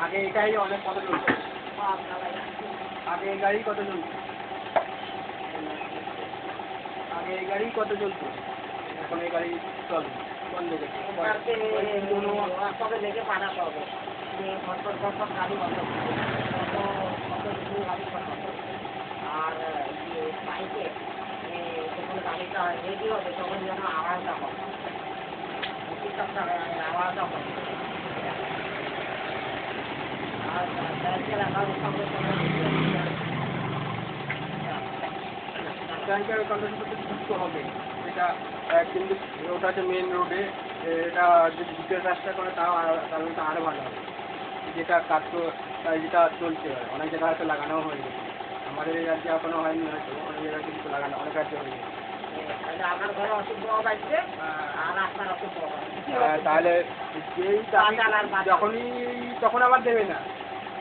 আগে এটাই অনেক কত চলছে, আগে এই গাড়ি কত চলছে, আগে এই গাড়ি কত চলছে, এখন এই গাড়ি চলে বন্ধ গেছে। লেগে পাঠাতে হবে গাড়ি বন্ধ আর বাইকে যখন গাড়িটা রেডি হবে তখন যেন আওয়াজটা হবে, আওয়াজটা হবে। আর ব্যাংকের অ্যাকাউন্ট সঙ্গে সঙ্গে ব্যাংকের অ্যাকাউন্টের সাথে যুক্ত হবে, এটা কিন্তু ওটা হচ্ছে মেন রোডে, এটা যদি দ্বিতীয় রাস্তা করে তাহলে তো আরও ভালো হবে। যেটা কাজ যেটা চলছে অনেক জায়গায় হয়তো লাগানো হয়ে গেছে, আমাদের এই রাজ্যে এখনো হয়নি, হয়তো অনেক জায়গায় কিন্তু লাগানো অনেক রাজ্যে হয়ে গেছে। আমার ঘরে অসুখ বাড়ছে আর আপনার অসুখ তাহলে যেই যখনই তখন আবার দেবে না,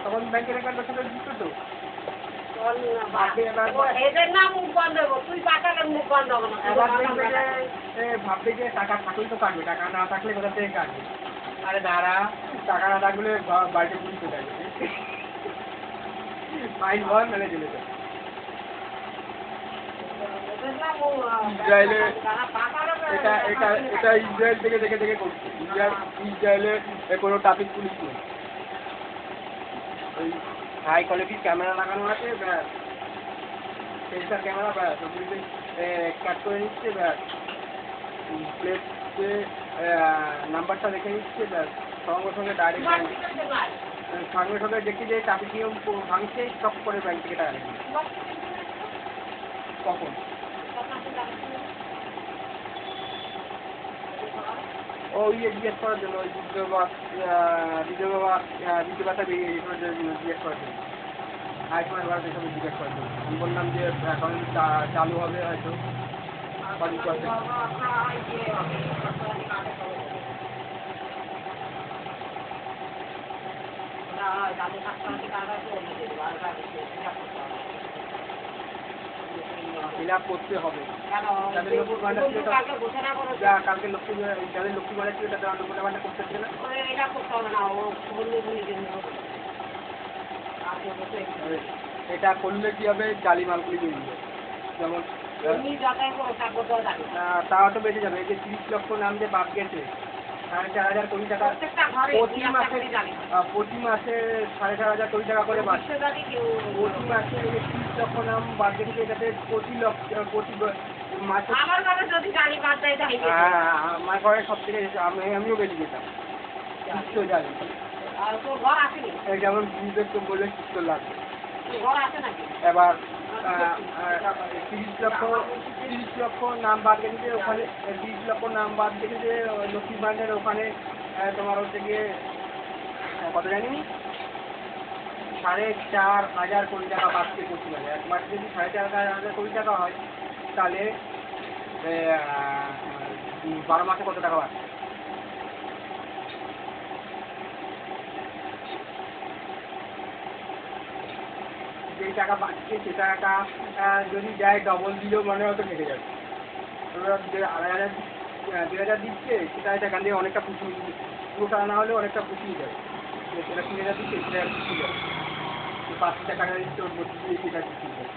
তখন ব্যাংকের অ্যাকাউন্টের সাথে যুক্ত তো ভাববে যে টাকা থাকলে তো কাটবে, টাকা না থাকলে কোথা থেকে কাটবে। আরে দাঁড়া, টাকা না থাকলে বাড়িতে পুলিশ চলে যাবে, ফাইন ভর মেলে চলে যাবে। ইসরায়েলে এটা এটা এটা ইসরায়েল থেকে দেখে দেখে করছে। ইসরায়েলে কোনো ট্রাফিক পুলিশ নেই, ওই হাই কোয়ালিটির ক্যামেরা লাগানো আছে, ব্যাস সেন্সার ক্যামেরা, ব্যাস ওগুলিতে কাট করে নিচ্ছে, ব্যাস প্লেটে নাম্বারটা দেখে নিচ্ছে, ব্যাস সঙ্গে সঙ্গে ডাইরেক্ট সঙ্গে সঙ্গে দেখি যে ট্রাফিক নিয়ম ভাঙছে, সব করে ব্যাংক থেকে টাকা নেবে। কখন ও ইয়ে জিজ্ঞেস করার জন্য, ওই দ্বিতীয় কথা জিজ্ঞেস করার জন্য, আইফোনের ভাড়া এসব জিজ্ঞেস করার জন্য আমি বললাম যে অ্যাকাউন্ট চালু হবে হয়তো 50%। ফিল আপ করতে হবে, যাদের লক্ষ্মী ভাণ্ডার ছিল কালকে যাদের লক্ষ্মী ভাণ্ডার ছিল তাদের লক্ষ্মী ভাণ্ডার করতে হচ্ছে না, এটা করলে কি হবে, জালি মালগুলি বেরিয়ে যাবে। যেমন তাও তো বেঁচে যাবে। এই যে 30 লক্ষ নাম যে বাদ গেছে, 4,500 কোটি টাকা প্রতি মাসে 4,500 কোটি টাকা করে বাড়ছে প্রতি মাসে। এই যে 30 লক্ষ নাম বাদ গেছে, এটাতে প্রতি মাসে আমার ঘরে সব থেকে আমিও বেরিয়ে যেতাম চিত্ত জানি, যেমন বিবেক তো বলে চিত্ত লাগবে। এবার 30 লক্ষ নাম বাদ গেছে যে ওখানে, 30 লক্ষ নাম বাদ গেছে যে লক্ষ্মী ভাণ্ডারের ওখানে তোমার হচ্ছে গিয়ে কত জানি 4,500 কোটি টাকা বাড়ছে প্রতি মাসে। এক মাসে যদি 4,500 কোটি টাকা হয় তাহলে 12 মাসে কত টাকা বাড়ছে? যেই টাকা বাড়ছে সে টাকা যদি দেয় ডবল দিলেও মনে হয়তো কেটে যাবে। 2,500 দিচ্ছে, সেটা এখান থেকে অনেকটা পুষিয়ে পুরোটা না হলেও অনেকটা পুষিয়ে যাবে। সেটা 3,000 দিচ্ছে, সেটা পুষিয়ে যাবে। 5 টাকা দিচ্ছে ওর মধ্যে দিয়ে সেটা পুষিয়ে যাবে।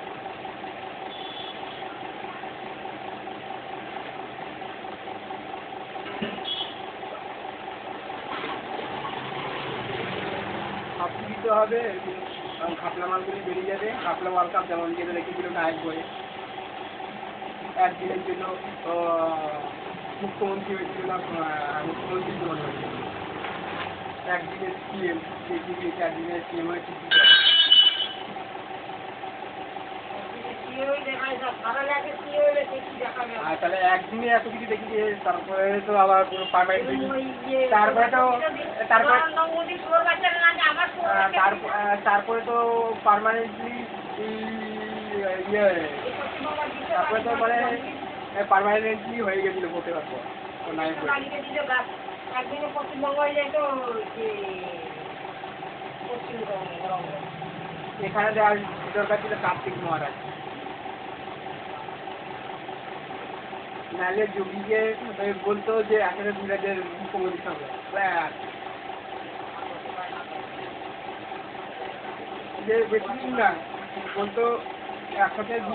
হবে, খাপলা মালগুলি বেরিয়ে যাবে। খাপলা ওয়ার্ল্ড কাপ যেমন যেটা রেখেছিল নায়ক বলে, একদিনের জন্য মুখ্যমন্ত্রী হয়েছিল না, মুখ্যমন্ত্রী মনে হয়েছিল, একদিনের সিএম, একদিনের সিএম হয়েছে। আর তাহলে একদিনে এত কিছু দেখি, তারপরে তো আবার পুরো পারমানেন্ট, তারপরে তো পার্মানেন্টলি ইয়ে, তারপরে তো মানে পার্মানেন্টলি হয়ে গেছিল ভোটে পারবো একদিনে পশ্চিমবঙ্গ হয়ে যায় তো পশ্চিমবঙ্গ। এখানে দেওয়ার দরকার ছিল কার্তিক মহারাজ, নাহলে যোগীকে বলতো যে আসলে বিরাজের মুখ্যমন্ত্রী হবে, যে বেশি দিন না বলতো একসাথে দু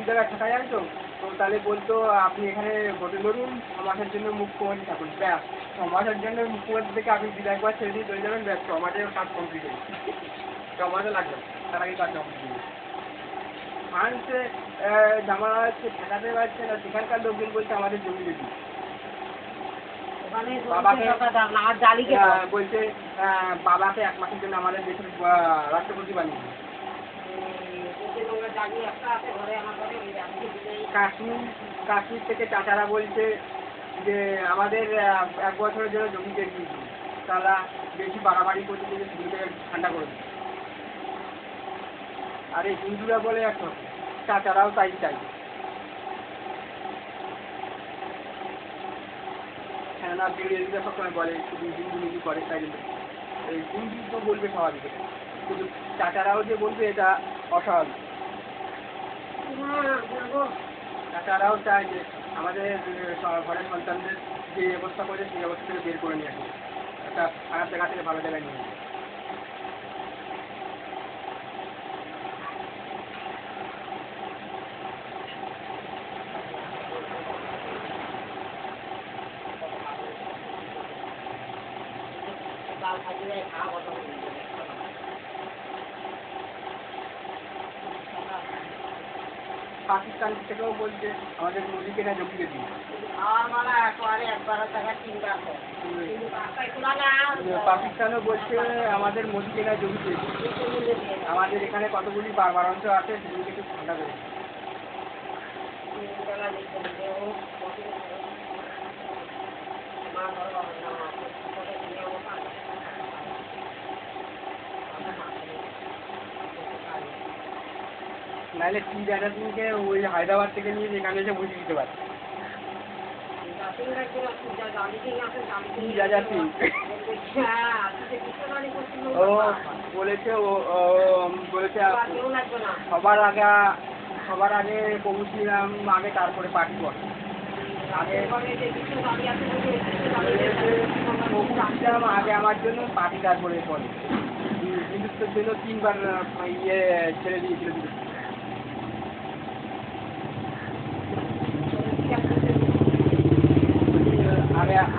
জায়গায় থাকা যায় তো, তো তাহলে বলতো আপনি এখানে ভোটে লড়ুন, 6 মাসের জন্য মুখ্যমন্ত্রী থাকুন, ব্যাস 6 মাসের জন্য মুখ্যমন্ত্রী থেকে আপনি বিধায়কবার ছেড়ে দিয়ে চলে যাবেন, ব্যাস 6 মাসের কাজ কমপ্লিট হয়ে 6 মাসে লাগবে, তার আগে কাজ কমপ্লিট হয়ে ফ্রান্সে জামালা হচ্ছে ঠেকাতে পারছে না, সেখানকার লোকজন বলছে আমাদের জমি দিবি, বলছে বাবাকে 1 মাসের জন্য আমাদের দেশের রাষ্ট্রপতি বানিয়ে কাশ্মীর থেকে চাচারা বলছে যে আমাদের 1 বছরের জন্য জমি দিয়ে দিয়েছি, তারা বেশি বাড়াবাড়ি করতে দিয়ে জমিটাকে ঠান্ডা করে দিচ্ছে। আর এই হিন্দুরা বলে এখন চাচারাও তাই চাই, কেননা বিরোধীরা সবসময় বলে শুধু হিন্দু করে, তাই জন্য এই হিন্দু তো বলবে স্বাভাবিক, কিন্তু চাচারাও যে বলবে এটা অস্বাভাবিক। চাচারাও চায় যে আমাদের ঘরের সন্তানদের যে অবস্থা করে সেই অবস্থা থেকে বের করে নিয়ে আসে, একটা খারাপ জায়গা থেকে ভালো জায়গায় নিয়ে আসে। পাকিস্তান থেকেও বলছে আমাদের মোদিকে না জমিয়ে দিই, পাকিস্তানও বলছে আমাদের মোদিকে না জমিয়ে দিই, আমাদের এখানে কতগুলি বারবারাংশ আছে সেগুলিকে একটু ঠান্ডা করে নাহলে টি রাজাদিনকে ওই হায়দ্রাবাদ থেকে নিয়ে এখানে এসে বুঝিয়ে দিতে পারে। ও বলেছে সবার আগে প্রভু শ্রীরাম আগে, তারপরে পার্টি করে আগে প্রভু শ্রীরাম আগে আমার জন্য, পার্টি তারপরে পরে। বিদ্যুতের জন্য 3 বার ইয়ে ছেড়ে দিয়েছিল বিদ্যুৎ।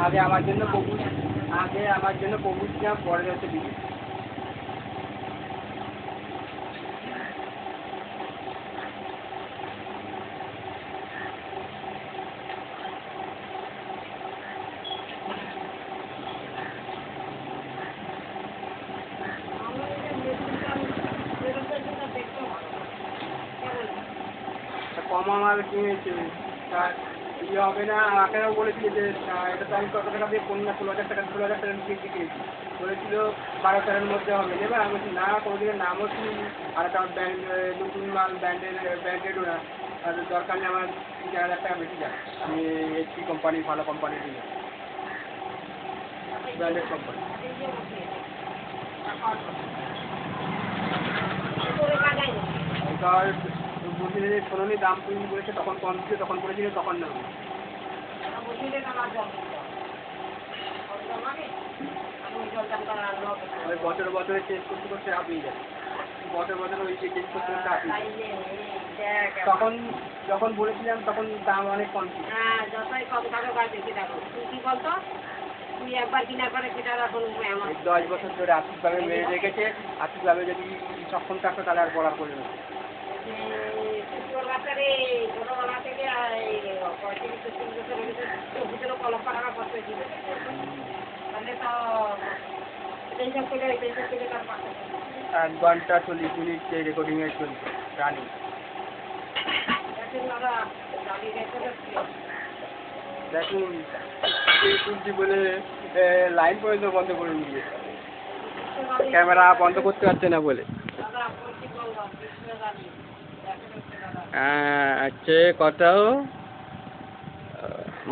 আগে আমার জন্য প্রভু শ্রীরাম, পরে হচ্ছে বিদ্যুৎ। কম আমার কিনেছে, ইয়ে হবে না, আপনারাও বলেছিল যে এটা তো আমি কত টাকা দিয়ে 16,000 টাকা 16,000 টাকা কিনতে কিনেছি, বলেছিল 12-13 মধ্যে হবে নেবে। আমি বলছি না, কোনোদিনের নামও শুনি, আর একটা ব্র্যান্ড নতুন মাল ব্র্যান্ডেডও না, আর দরকার নেই আমার 3-4,000 টাকা বেশি যায়, আমি HP কোম্পানি ভালো কোম্পানি দিই, ব্র্যান্ডেড কোম্পানি। এবার বলছিল যে সোনালি দাম তুমি বলেছে তখন কম ছিল, তখন বলেছিল তখন না, ওই বছরে চেঞ্জ করতে করতে আপনি যান, বছর ওই যে চেঞ্জ করতে করতে আপনি তখন যখন বলেছিলাম তখন দাম অনেক কম ছিল। যতই কম থাকো বা বেশি থাকো, তুই কি বলতো তুই একবার কিনার পরে সেটার এখন এমন 10 বছর ধরে আর্থিকভাবে মেরে রেখেছে, আর্থিকভাবে যদি সক্ষম থাকতো তাহলে আর বলার করবে না। তোর বাচ্চারে ছোটবেলা থেকে 35-40 বছর হয়েছে তোর ভিতরে কলম পাড়া করতে ছিল তাহলে তো টেনশন করে তার পাশে 1 ঘন্টা 40 মিনিট সেই রেকর্ডিংয়ে চলছে রানিং। দেখেন দাদা গাড়ি রেখে দেখুন তুলছি বলে লাইন পর্যন্ত বন্ধ করে নিয়ে ক্যামেরা বন্ধ করতে পারছে না বলে। আছে কত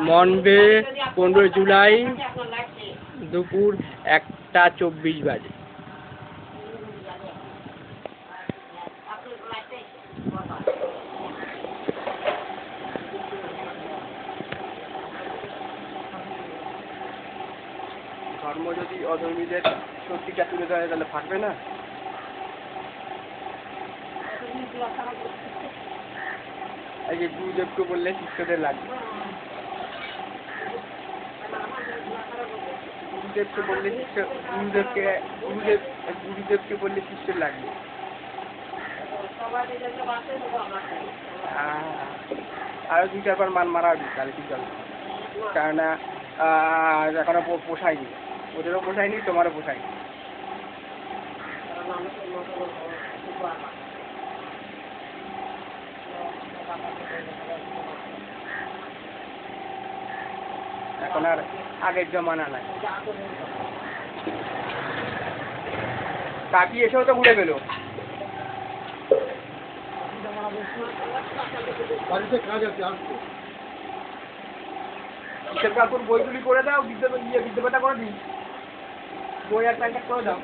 মনডে 15 জুলাই দুপুর 1:24 বাজে। ধর্ম যদি অধর্মীদের সত্যিটা তুলে ধরে তাহলে ফাটবে না। এই যে গুরুদেবকে বললে শিষ্যদের লাগবে, গুরুদেবকে বললে গুরুদেবকে বললে শিষ্যের লাগবে। আরো 2-4 বার মান মারা দিই তাহলে ঠিক হবে, কেননা এখনো পোষায়নি, ওদেরও পোষায়নি তোমারও পোষায়নি। এখন আর আগের জমানা নাই। কাকি এসেও তো ঘুরে পেলো। কাকুর বইগুলি করে দাও, বিদ্যাপীঠা করে দিই, বই আর প্যান্ট করে দাও।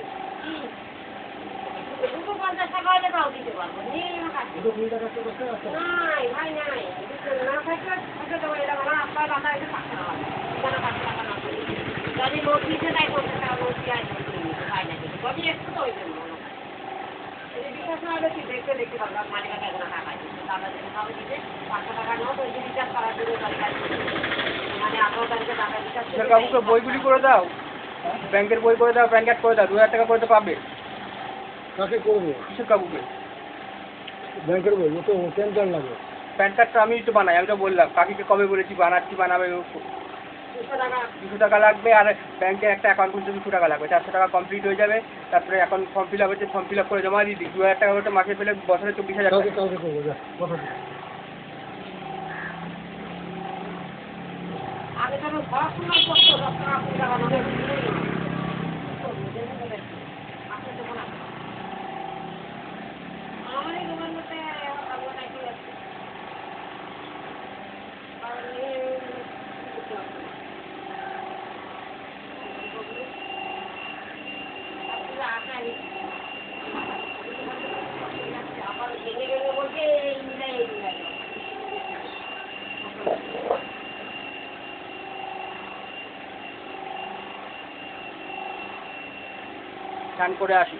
250 টাকা হলে তাও দিতে পারবো নাই ভাই নাই না থাকলে দেবো এটা বলা আপনার বাধা এসে থাকতে হবে যদি নোট দিতে তাই 50 টাকা নোট দিয়ে ভাই না যদি একটু তো ওই জন্য বিশ্বাস না হলে দেখতে দেখতে পারলাম মালিকা টাকা টাকা দিচ্ছে দাদা যদি খাবে দিতে 500 টাকা নোট ওই যে রিচার্জ করার জন্য মানে আপনার ব্যাংকে টাকা রিচার্জ কাকুকে বইগুলি করে দাও, ব্যাংকের বই করে দাও, প্যান কার্ড করে দাও, 2000 টাকা করে তো পাবে। কাকে করবো? কিসের কাকুকে? ব্যাংকের বই, ও তো প্যান কার্ড লাগে। প্যান কার্ডটা আমি তো বানাই, আমি তো বললাম কাকিকে কবে বলেছি বানাচ্ছি, বানাবে 200 টাকা লাগবে, আর ব্যাংকে একটা অ্যাকাউন্ট খুলতে 200 টাকা লাগবে, 400 টাকা কমপ্লিট হয়ে যাবে। তারপরে এখন ফর্ম ফিল আপ হচ্ছে, ফর্ম ফিল আপ করে জমা দিয়ে দিই, 2000 টাকা করে মাসে পেলে বছরে 24,000 টাকা। কালকে করবো, যা কথা দিই। আগে তো পড়াশোনা করতো 10 টাকা 20 টাকা নোট আমারই রুমের মধ্যে ভালো নাকি আছে আবার ভেঙে ভেঙে বলছে এই মিলাই স্নান করে আসি।